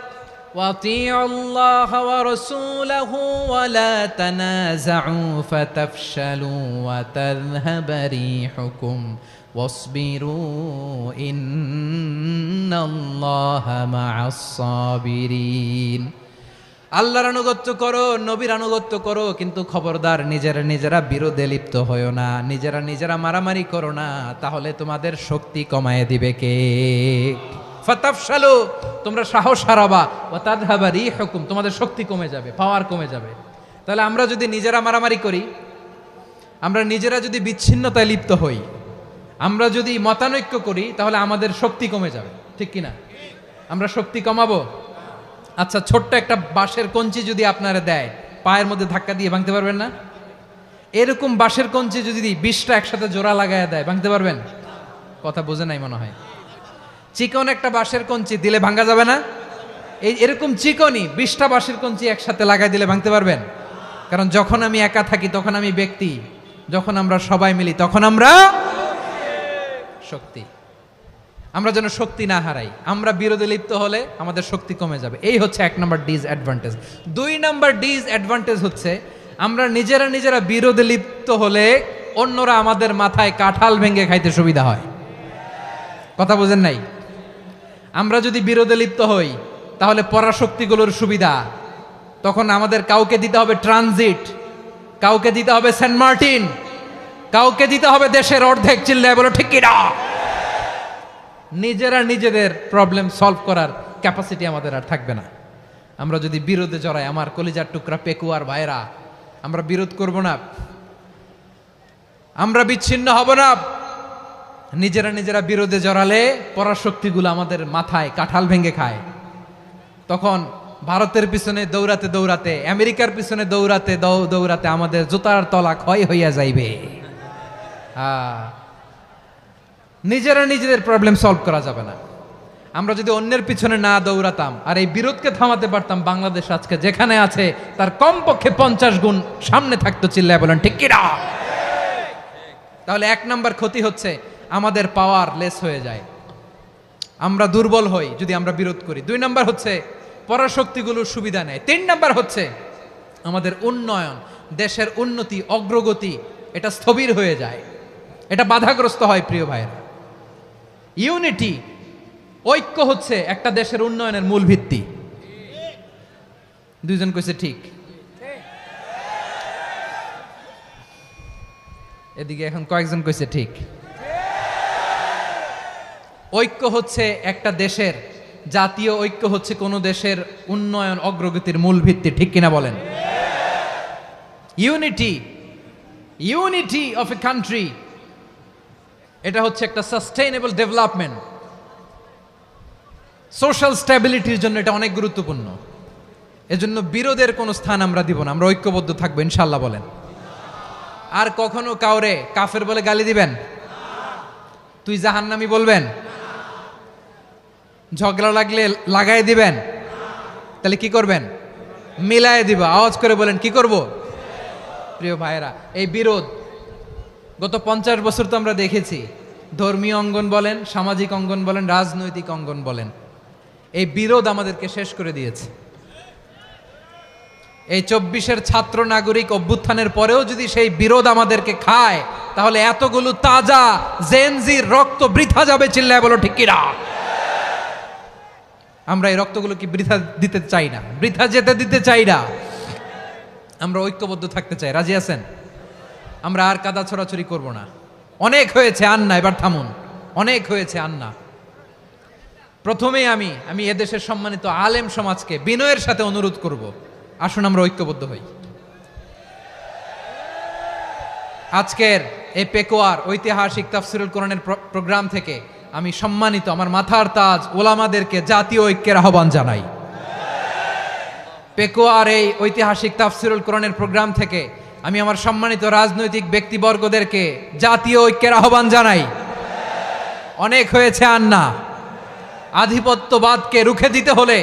وأطيعوا الله ورسوله ولا تنازعوا فتفشلوا وتذهب ريحكم واصبروا إن الله مع الصابرين আল্লাহর আনুগত্য করো, নবীর আনুগত্য করো, কিন্তু খবরদার নিজেরা বিরোধে লিপ্ত হয়ো না, নিজেরা মারামারি করো না, তাহলে তোমাদের শক্তি কমায় দিবে কে? ফাতাফশালু, তোমরা সাহস হারাবা, ওয়া তাযহাবা রিহুকুম, তোমাদের শক্তি কমে যাবে, পাওয়ার কমে যাবে। তাহলে আমরা যদি নিজেরা মারামারি করি, আমরা নিজেরা যদি বিচ্ছিন্নতায় লিপ্ত হই, আমরা যদি মতানৈক্য করি, তাহলে আমাদের শক্তি কমে যাবে, ঠিক কিনা? আমরা শক্তি কমাবো? আচ্ছা, ছোট্ট একটা বাঁশের কঞ্চি যদি আপনারা দেয়, পায়ের মধ্যে ধাক্কা দিয়ে ভাঙতে পারবেন না? এরকম বাঁশের কঞ্চি যদি 20টা একসাথে জোড়া লাগায় দেয়, ভাঙতে পারবেন? কথা বোঝে নাই মনে হয়। চিকন একটা বাঁশের কঞ্চি দিলে ভাঙা যাবে না? এরকম চিকনই 20টা বাঁশের কঞ্চি একসাথে লাগাই দিলে ভাঙতে পারবেন? কারণ যখন আমি একা থাকি তখন আমি ব্যক্তি, যখন আমরা সবাই মিলি তখন আমরা শক্তি। আমরা যেন শক্তি না হারাই। আমরা বিরোধে লিপ্ত হলে আমাদের শক্তি কমে যাবে। এই হচ্ছে 1 নম্বর ডিসঅ্যাডভান্টেজ। 2 নম্বর ডিসঅ্যাডভান্টেজ হচ্ছে আমরা নিজেরা বিরোধে লিপ্ত হলে অন্যরা আমাদের মাথায় কাঁঠাল ভেঙে খাইতে সুবিধা হয়। কথা বোঝেন নাই? আমরা যদি বিরোধে লিপ্ত হই তাহলে পরাশক্তিগুলোর সুবিধা, তখন আমাদের কাউকে দিতে হবে ট্রানজিট, কাউকে দিতে হবে সেন্ট মার্টিন, কাউকে দিতে হবে দেশের অর্ধেক। চিল্লায় বলো ঠিক কিনা? নিজেদের প্রবলেম সলভ করার ক্যাপাসিটি আমাদের আর থাকবে না। আমরা যদি বিরোধে জড়াই, আমার কলিজার টুকরা পেকুয়ার ভাইরা, আমরা বিরোধ করব না, আমরা বিচ্ছিন্ন হব না। নিজেরা বিরোধে জড়ালে পরাশক্তিগুলো আমাদের মাথায় কাঁঠাল ভেঙে খায়। তখন ভারতের পিছনে দৌড়াতে, আমেরিকার পিছনে দৌড়াতে আমাদের জুতার তলা ক্ষয় হইয়া যাইবে। নিজেদের প্রবলেম সলভ করা যাবে না। আমরা যদি অন্যের পিছনে না দৌড়াতাম আর এই বিরোধকে থামাতে পারতাম, বাংলাদেশ আজকে যেখানে আছে তার কমপক্ষে 50 গুণ সামনে থাকতো। চিল্লায় বলেন ঠিক কিনা? তাহলে 1 নম্বর ক্ষতি হচ্ছে আমাদের পাওয়ার লেস হয়ে যায়, আমরা দুর্বল হই যদি আমরা বিরোধ করি। 2 নম্বর হচ্ছে পরাশক্তিগুলোর সুবিধা নেয়। 3 নম্বর হচ্ছে আমাদের উন্নয়ন, দেশের উন্নতি, অগ্রগতি, এটা স্থবির হয়ে যায়, এটা বাধাগ্রস্ত হয়। প্রিয় ভাইয়েরা, ইউনিটি, ঐক্য হচ্ছে একটা দেশের উন্নয়নের মূল ভিত্তি। 2 জন কইছে ঠিক। এদিকে এখন কয়েকজন কইছে ঠিক। ঐক্য হচ্ছে একটা দেশের, জাতীয় ঐক্য হচ্ছে কোন দেশের উন্নয়ন অগ্রগতির মূল ভিত্তি, ঠিক কিনা বলেন? ইউনিটি অফ এ কান্ট্রি, এটা হচ্ছে একটা সাস্টেইনেবল ডেভেলপমেন্ট, সোশ্যাল স্ট্যাবিলিটির জন্য এটা অনেক গুরুত্বপূর্ণ। এজন্য বিরোধের কোনো স্থান আমরা দিব না, আমরা ঐক্যবদ্ধ থাকবো ইনশাআল্লাহ বলেন। আর কখনো কাউরে কাফের বলে গালি দিবেন? তুই জাহান্নামী বলবেন? ঝগড়া লাগলে লাগাই দিবেন? তাহলে কি করবেন? মিলায় দিবা। আওয়াজ করে বলেন কি করব? প্রিয় ভাইয়েরা, এই বিরোধ গত 50 বছর তো আমরা দেখেছি, ধর্মীয় অঙ্গন বলেন, সামাজিক অঙ্গন বলেন, রাজনৈতিক অঙ্গন বলেন, এই বিরোধ আমাদেরকে শেষ করে দিয়েছে। এই 24-এর ছাত্র নাগরিক অভ্যুত্থানের পরেও যদি সেই বিরোধ আমাদেরকে খায়, তাহলে এতগুলো তাজা জেনজির রক্ত বৃথা যাবে। চিল্লায় বলো ঠিক কিনা? আমরা এই রক্তগুলো কি বৃথা দিতে চাই না, বৃথা যেতে দিতে চাই না। আমরা ঐক্যবদ্ধ থাকতে চাই। রাজি আছেন? আমরা আর কাদা ছড়াছড়ি করব না। অনেক হয়েছে আন্না, এবার থামুন। অনেক হয়েছে আন্না। প্রথমেই আমি এদেশের সম্মানিত আলেম সমাজকে বিনয়ের সাথে অনুরোধ করব, আসুন আমরা ঐক্যবদ্ধ হই। আজকের এই পেকুয়ার ঐতিহাসিক তাফসিরুল কোরআনের প্রোগ্রাম থেকে আমি সম্মানিত আমার মাথার তাজ ওলামাদেরকে জাতীয় ঐক্যের আহ্বান জানাই। পেকুয়ার এই ঐতিহাসিক তাফসিরুল কোরআনের প্রোগ্রাম থেকে আমি আমার সম্মানিত রাজনৈতিক ব্যক্তিবর্গদেরকে জাতীয় ঐক্যের আহ্বান জানাই। অনেক হয়েছে আন্না। আধিপত্যবাদকে রুখে দিতে হলে,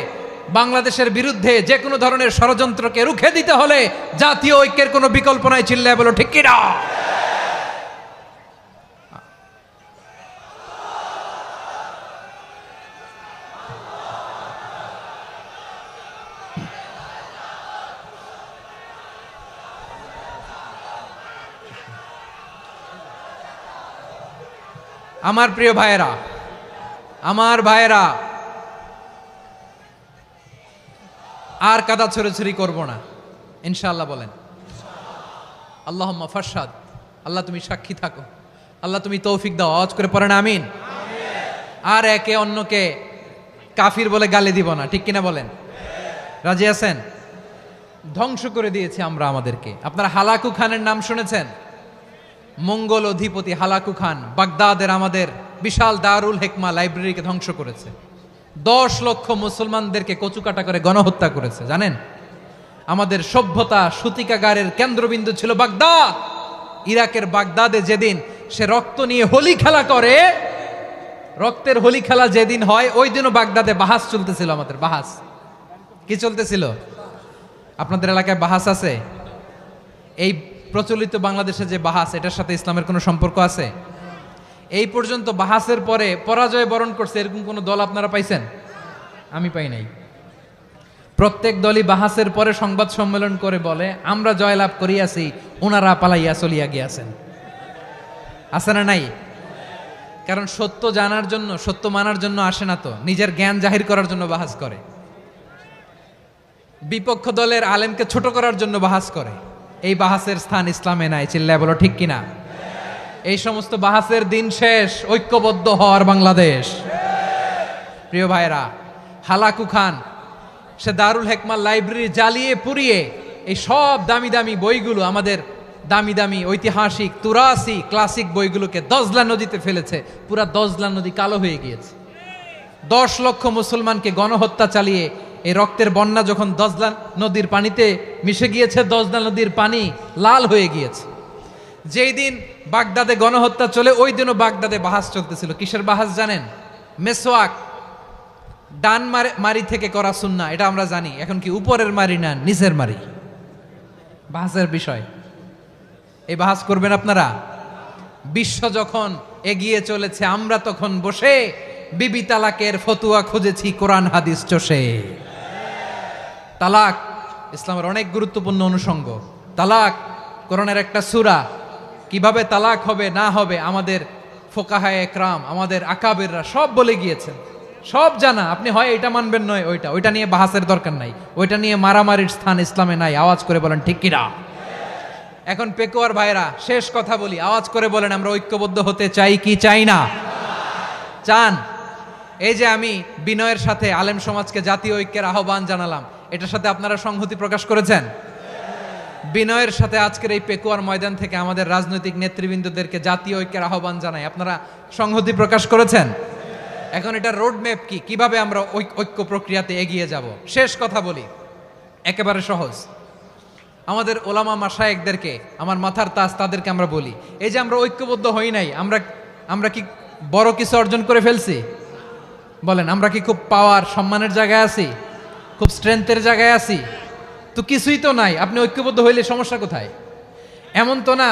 বাংলাদেশের বিরুদ্ধে যে কোনো ধরনের ষড়যন্ত্রকে রুখে দিতে হলে জাতীয় ঐক্যের কোনো বিকল্প নাই। চিল্লায় বলো ঠিক কিনা? আমার প্রিয় ভাইয়েরা, আমার ভাইয়েরা, আর কাদা ছড়াছড়ি করব না, ইনশাআল্লাহ বলেন। আল্লাহুম্মা ফারশাদ, আল্লাহ তুমি সাক্ষী থাকো, আল্লাহ তুমি তৌফিক দাও। আওয়াজ করে পড়েন আমিন। আর একে অন্যকে কাফির বলে গালি দিব না, ঠিক কিনা বলেন? রাজি আছেন? ধ্বংস করে দিয়েছি আমরা আমাদেরকে। আপনারা হালাকু খানের নাম শুনেছেন? মঙ্গল অধিপতি হালাকু খান বাগদাদের আমাদের বিশাল দারুল হিকমা লাইব্রেরিকে ধ্বংস করেছে। 10 লক্ষ মুসলমানদেরকে কচুকাটা করে গণহত্যা করেছে, জানেন? আমাদের সভ্যতা সূতিকাগারের কেন্দ্রবিন্দু ছিল বাগদাদ। ইরাকের বাগদাদে যেদিন সে রক্ত নিয়ে হোলি খেলা করে, রক্তের হোলি খেলা যেদিন হয়, ওই দিনও বাগদাদে বাহাস চলতেছিল। আমাদের বাহাস কি চলতেছিল? আপনাদের এলাকায় বাহাস আছে? এই প্রচলিত বাংলাদেশে যে বাহাস, এটার সাথে ইসলামের কোনো সম্পর্ক আছে? এই পর্যন্ত বাহাসের পরে পরাজয় বরণ করছে এরকম কোন দল আপনারা পাইছেন? আমি পাই নাই। প্রত্যেক দলই বাহাসের পরে সংবাদ সম্মেলন করে বলে আমরা জয়লাভ করিয়াছি, ওনারা পালাইয়া চলিয়া গিয়াছেন। আছে না নাই? কারণ সত্য জানার জন্য, সত্য মানার জন্য আসে না তো, নিজের জ্ঞান জাহির করার জন্য বাহাস করে। বিপক্ষ দলের আলেমকে ছোট করার জন্য বাহাস করে। এই বাহাসের স্থান ইসলামে নাই, চিল্লায় বলো ঠিক কিনা? এই সমস্ত বাহাসের দিন শেষ, ঐক্যবদ্ধ হওয়ার বাংলাদেশ। প্রিয় ভাইরা, হালাকু খান সে দারুল হিকমা লাইব্রেরি জ্বালিয়ে পুড়িয়ে এই সব দামি দামি বইগুলো, আমাদের দামি দামি ঐতিহাসিক তুরাসি ক্লাসিক বইগুলোকে দজলা নদীতে ফেলেছে। পুরা দজলা নদী কালো হয়ে গিয়েছে। 10 লক্ষ মুসলমানকে গণহত্যা চালিয়ে এই রক্তের বন্যা যখন দজলা নদীর পানিতে মিশে গিয়েছে, দজলা নদীর পানি লাল হয়ে গিয়েছে। যেই দিন বাগদাদে গণহত্যা চলে, ওই দিনও বাগদাদে বাহাস চলতেছিল। কিসের বাহাস জানেন? মেসওয়াক, ডান মারি থেকে করা সুন্নাহ, এটা আমরা জানি। এখন কি উপরের মারি না নিচের মারি? বাহাসের বিষয়। এই বাহাস করবেন আপনারা? বিশ্ব যখন এগিয়ে চলেছে, আমরা তখন বসে বিবি তালাকের ফতুয়া খুঁজেছি কোরআন হাদিস চষে। তালাক ইসলামের অনেক গুরুত্বপূর্ণ অনুষঙ্গ। তালাক কোরআনের একটা সূরা। কিভাবে তালাক হবে না হবে আমাদের ফোকাহায়ে একরাম, আমাদের আকাবেররা সব বলে গিয়েছেন, সব জানা। আপনি হয় এটা মানবেন, নয় ওইটা নিয়ে বাহাসের দরকার নাই, ওইটা নিয়ে মারামারির স্থান ইসলামে নাই। আওয়াজ করে বলেন ঠিক কিনা? এখন পেকুয়ার ভাইরা, শেষ কথা বলি, আওয়াজ করে বলেন আমরা ঐক্যবদ্ধ হতে চাই কি চাই না? চান? এই যে আমি বিনয়ের সাথে আলেম সমাজকে জাতীয় ঐক্যের আহ্বান জানালাম, এটার সাথে আপনারা সংহতি প্রকাশ করেছেন? বিনয়ের সাথে আজকের এই পেকুয়ার ময়দান থেকে আমাদের রাজনৈতিক নেতৃবৃন্দদেরকে জাতীয় ঐক্যের আহ্বান জানাই, আপনারা সংহতি প্রকাশ করেছেন? এখন এটা রোড ম্যাপ কি, কিভাবে আমরা ঐক্য প্রক্রিয়াতে এগিয়ে যাব? শেষ কথা বলি, একেবারে সহজ। আমাদের ওলামা মাশায়েখদেরকে, আমার মাথার তাজ, তাদেরকে আমরা বলি, এই যে আমরা ঐক্যবদ্ধ হই নাই, আমরা কি বড় কিছু অর্জন করে ফেলছি? বলেন, আমরা কি খুব পাওয়ার সম্মানের জায়গায় আছি? খুব স্ট্রেংথের জায়গায় আছি? তো কিছুই তো নাই। আপনি ঐক্যবদ্ধ হইলে সমস্যা কোথায়? এমন তো না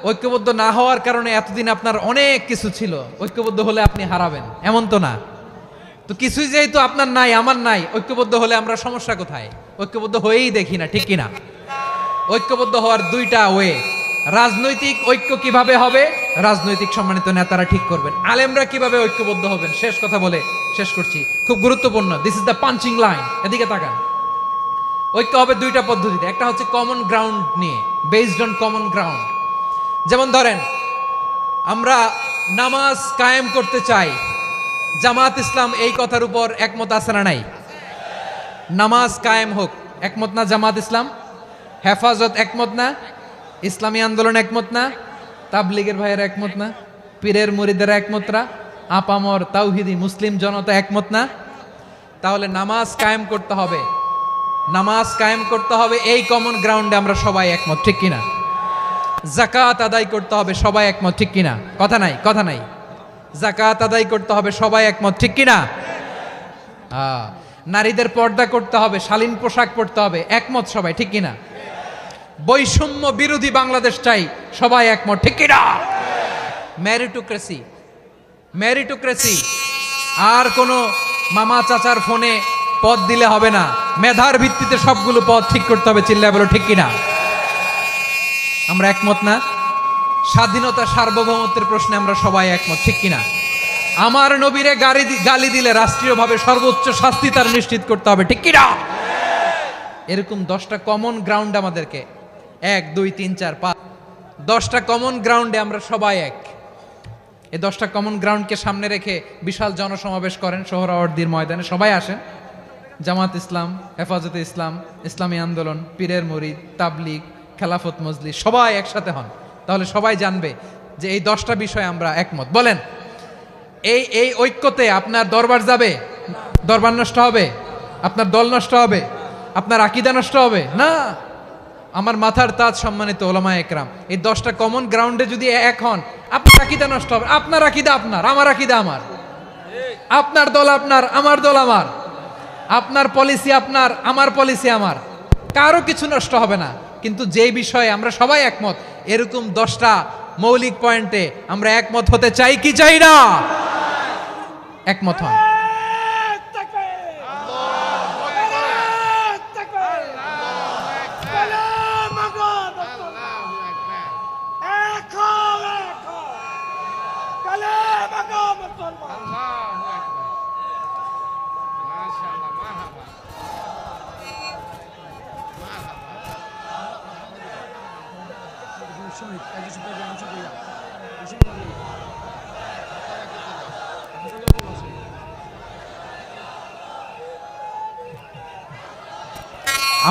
ঐক্যবদ্ধ না হওয়ার কারণে এতদিন আপনার অনেক কিছু ছিল, ঐক্যবদ্ধ হলে আপনি হারাবেন, এমন তো না। তো কিছুই যেহেতু আপনার নাই, আমার নাই, ঐক্যবদ্ধ হলে আমরা সমস্যা কোথায়? ঐক্যবদ্ধ হয়েই দেখি না, ঠিক কিনা? ঐক্যবদ্ধ হওয়ার দুইটা ওয়ে। রাজনৈতিক ঐক্য কিভাবে হবে? রাজনৈতিক সম্মানিত নেতারা ঠিক করবেন। আলেমরা কিভাবে ঐক্যবদ্ধ হবেন? শেষ কথা বলে শেষ করছি, খুব গুরুত্বপূর্ণ। This is the punching line. এদিকে তাকান। ঐক্য হবে দুইটা পদ্ধতিতে। একটা হচ্ছে কমন গ্রাউন্ড নিয়ে, বেসড অন কমন গ্রাউন্ড। যেমন ধরেন, আমরা নামাজ কায়েম করতে চাই, জামাত ইসলাম এই কথার উপর একমত আছে না নাই? নামাজ কায়েম হোক, একমত না জামাত ইসলাম? হেফাজত একমত না? ইসলামী আন্দোলন একমত না? তাবলীগের ভাইয়েরা একমত না? পীরের মুরিদেরা একমত না? আপামর তাওহিদি মুসলিম জনতা একমত না? তাহলে নামাজ কায়েম করতে হবে, নামাজ কায়েম করতে হবে এই কমন গ্রাউন্ডে আমরা সবাই একমত, ঠিক কিনা? যাকাত আদায় করতে হবে, সবাই একমত, ঠিক কিনা? কথা নাই, কথা নাই। যাকাত আদায় করতে হবে, সবাই একমত, ঠিক কিনা? নারীদের পর্দা করতে হবে, শালীন পোশাক পরতে হবে, একমত সবাই, ঠিক কিনা? বৈষম্য বিরোধী বাংলাদেশ চাই, সবাই একমত, ঠিক কিনা? Meritocracy, meritocracy. আর কোনো মামা চাচার ফোনে পদ দিলে হবে না, মেধার ভিত্তিতে সবগুলো পদ ঠিক করতে হবে, চিল্লায় বলো ঠিক কিনা? আমরা একমত না? স্বাধীনতা সার্বভৌমত্বের প্রশ্নে আমরা সবাই একমত, ঠিক কিনা? আমার নবীরে গালি দিলে রাষ্ট্রীয়ভাবে সর্বোচ্চ শাস্তি তার নিশ্চিত করতে হবে, ঠিক কি না? এরকম 10টা কমন গ্রাউন্ড আমাদেরকে, 1 2 3 4 5, 10টা কমন গ্রাউন্ডে আমরা সবাই এক। এই 10টা কমন গ্রাউন্ডকে সামনে রেখে বিশাল জনসমাবেশ করেন সোহরাওয়ার্দীর ময়দানে, সবাই আসেন। জামাত ইসলাম, হেফাজতে ইসলাম, ইসলামী আন্দোলন, পীরের মুরিদ, তাবলিগ, খেলাফত মজলিস, সবাই একসাথে হন, তাহলে সবাই জানবে যে এই 10টা বিষয়ে আমরা একমত। বলেন, এই ঐক্যতে আপনার দরবার যাবে? দরবার নষ্ট হবে? আপনার দল নষ্ট হবে? আপনার আকীদা নষ্ট হবে না। আমার মাথার তাজ সম্মানিত ওলামায়ে একরাম, এই 10টা কমন গ্রাউন্ডে যদি এক হন, আপনার আকীদা নষ্ট হবে। আপনার আকীদা আপনার, আমার আকীদা আমার, আপনার দল আপনার, আমার দল আমার, আপনার পলিসি আপনার, আমার পলিসি আমার, কারো কিছু নষ্ট হবে না। কিন্তু যে বিষয়ে আমরা সবাই একমত, এরকম 10টা মৌলিক পয়েন্টে আমরা একমত হতে চাই কি চাই না? একমত হন।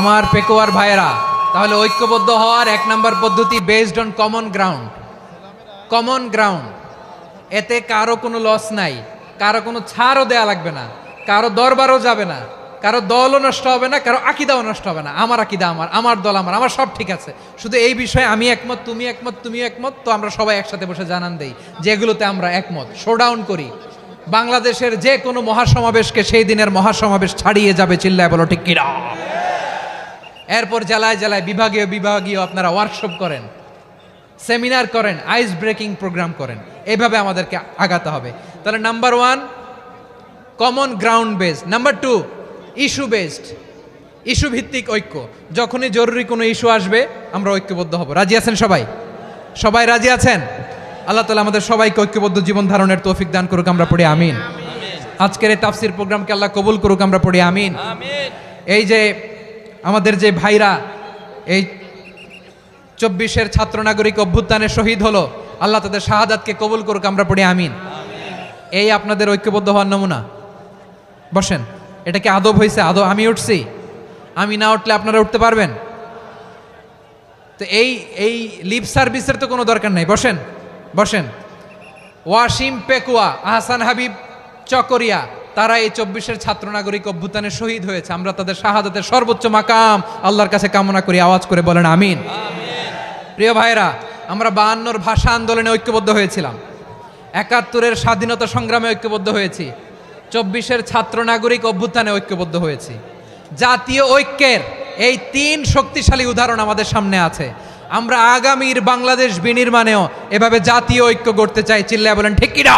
আমার পেকোয়ার ভাইয়েরা, তাহলে ঐক্যবদ্ধ হওয়ার 1 নম্বর পদ্ধতি based on common ground. Common ground, এতে কারো কোনো লস নাই, কারো কোনো ছাড়ও দেয়া লাগবে না, কারো দরবারও যাবে না, কারো দলও নষ্ট হবে না, কারো আকীদাও নষ্ট হবে না। আমার আকীদা আমার, আমার দল আমার, আমার সব ঠিক আছে। শুধু এই বিষয়ে আমি একমত, তুমি একমত, তুমিও একমত, তো আমরা সবাই একসাথে বসে জানান দেই যে এগুলোতে আমরা একমত। শোডাউন করি, বাংলাদেশের যে কোনো মহাসমাবেশকে সেই দিনের মহাসমাবেশ ছাড়িয়ে যাবে, চিল্লায় বলো ঠিক কিনা? এরপর জেলায় জেলায় বিভাগীয় আপনারা ওয়ার্কশপ করেন, সেমিনার করেন, আইস ব্রেকিং প্রোগ্রাম করেন, এইভাবে আমাদেরকে আগাতে হবে। তাহলে number 1 common ground based. Number 2 issue based, issue ভিত্তিক ঐক্য। যখনই জরুরি কোনো ইস্যু আসবে আমরা ঐক্যবদ্ধ হব। রাজি আছেন সবাই? সবাই রাজি আছেন? আল্লাহ তাআলা আমাদের সবাইকে ঐক্যবদ্ধ জীবন ধারণের তৌফিক দান করুক, আমরা পড়ি আমিন। আজকের এই তাফসীর প্রোগ্রামকে আল্লাহ কবুল করুক, আমরা পড়ি আমিন। এই যে আমাদের যে ভাইরা এই 24-এর ছাত্র নাগরিক অভ্যুত্থানে শহীদ হলো, আল্লাহ তাদের শাহাদাতকে কবুল করুক, আমরা পড়ি আমিন। এই আপনাদের ঐক্যবদ্ধ হওয়ার নমুনা। বসেন, এটা কি আদব হয়েছে? আদব আমি উঠছি, আমি না উঠলে আপনারা উঠতে পারবেন? তো এই লিপ সার্ভিসের তো কোনো দরকার নাই। বসেন বসেন। ওয়াসিম পেকুয়া, আহসান হাবিব চকরিয়া, তারা এই 24-এর ছাত্র নাগরিক অভ্যুত্থানে শহীদ হয়েছে। আমরা তাদের শাহাদাতের সর্বোচ্চ মাকাম আল্লাহর কাছে কামনা করি, আওয়াজ করে বলেন আমিন। প্রিয় ভাইরা, আমরা 52-র ভাষা আন্দোলনে ঐক্যবদ্ধ হয়েছিলাম, 71-এর স্বাধীনতা সংগ্রামে ঐক্যবদ্ধ হয়েছি, 24-এর ছাত্র নাগরিক অভ্যুত্থানে ঐক্যবদ্ধ হয়েছি। জাতীয় ঐক্যের এই 3 শক্তিশালী উদাহরণ আমাদের সামনে আছে। আমরা আগামীর বাংলাদেশ বিনির্মাণেও এভাবে জাতীয় ঐক্য গড়তে চাই, চিল্লায় বলেন ঠিক কি না?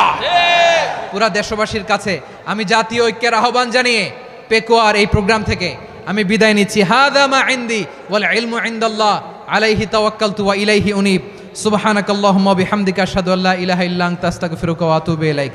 পুরা দেশবাসীর কাছে আমি জাতীয় ঐক্যের আহ্বান জানিয়ে পেকুয়ার এই প্রোগ্রাম থেকে আমি বিদায় নিচ্ছি। হাদা মা ইনদি ওয়াল ইলমু ইনদাল্লাহ আলাইহি তাওয়াক্কালতু ওয়া ইলাইহি উনীব। সুবহানাকাল্লাহুম্মা ওয়া বিহামদিকা আশহাদু আল্লা ইলাহা ইল্লা আনতা আস্তাগফিরুকা ওয়া আতুবু ইলাইক।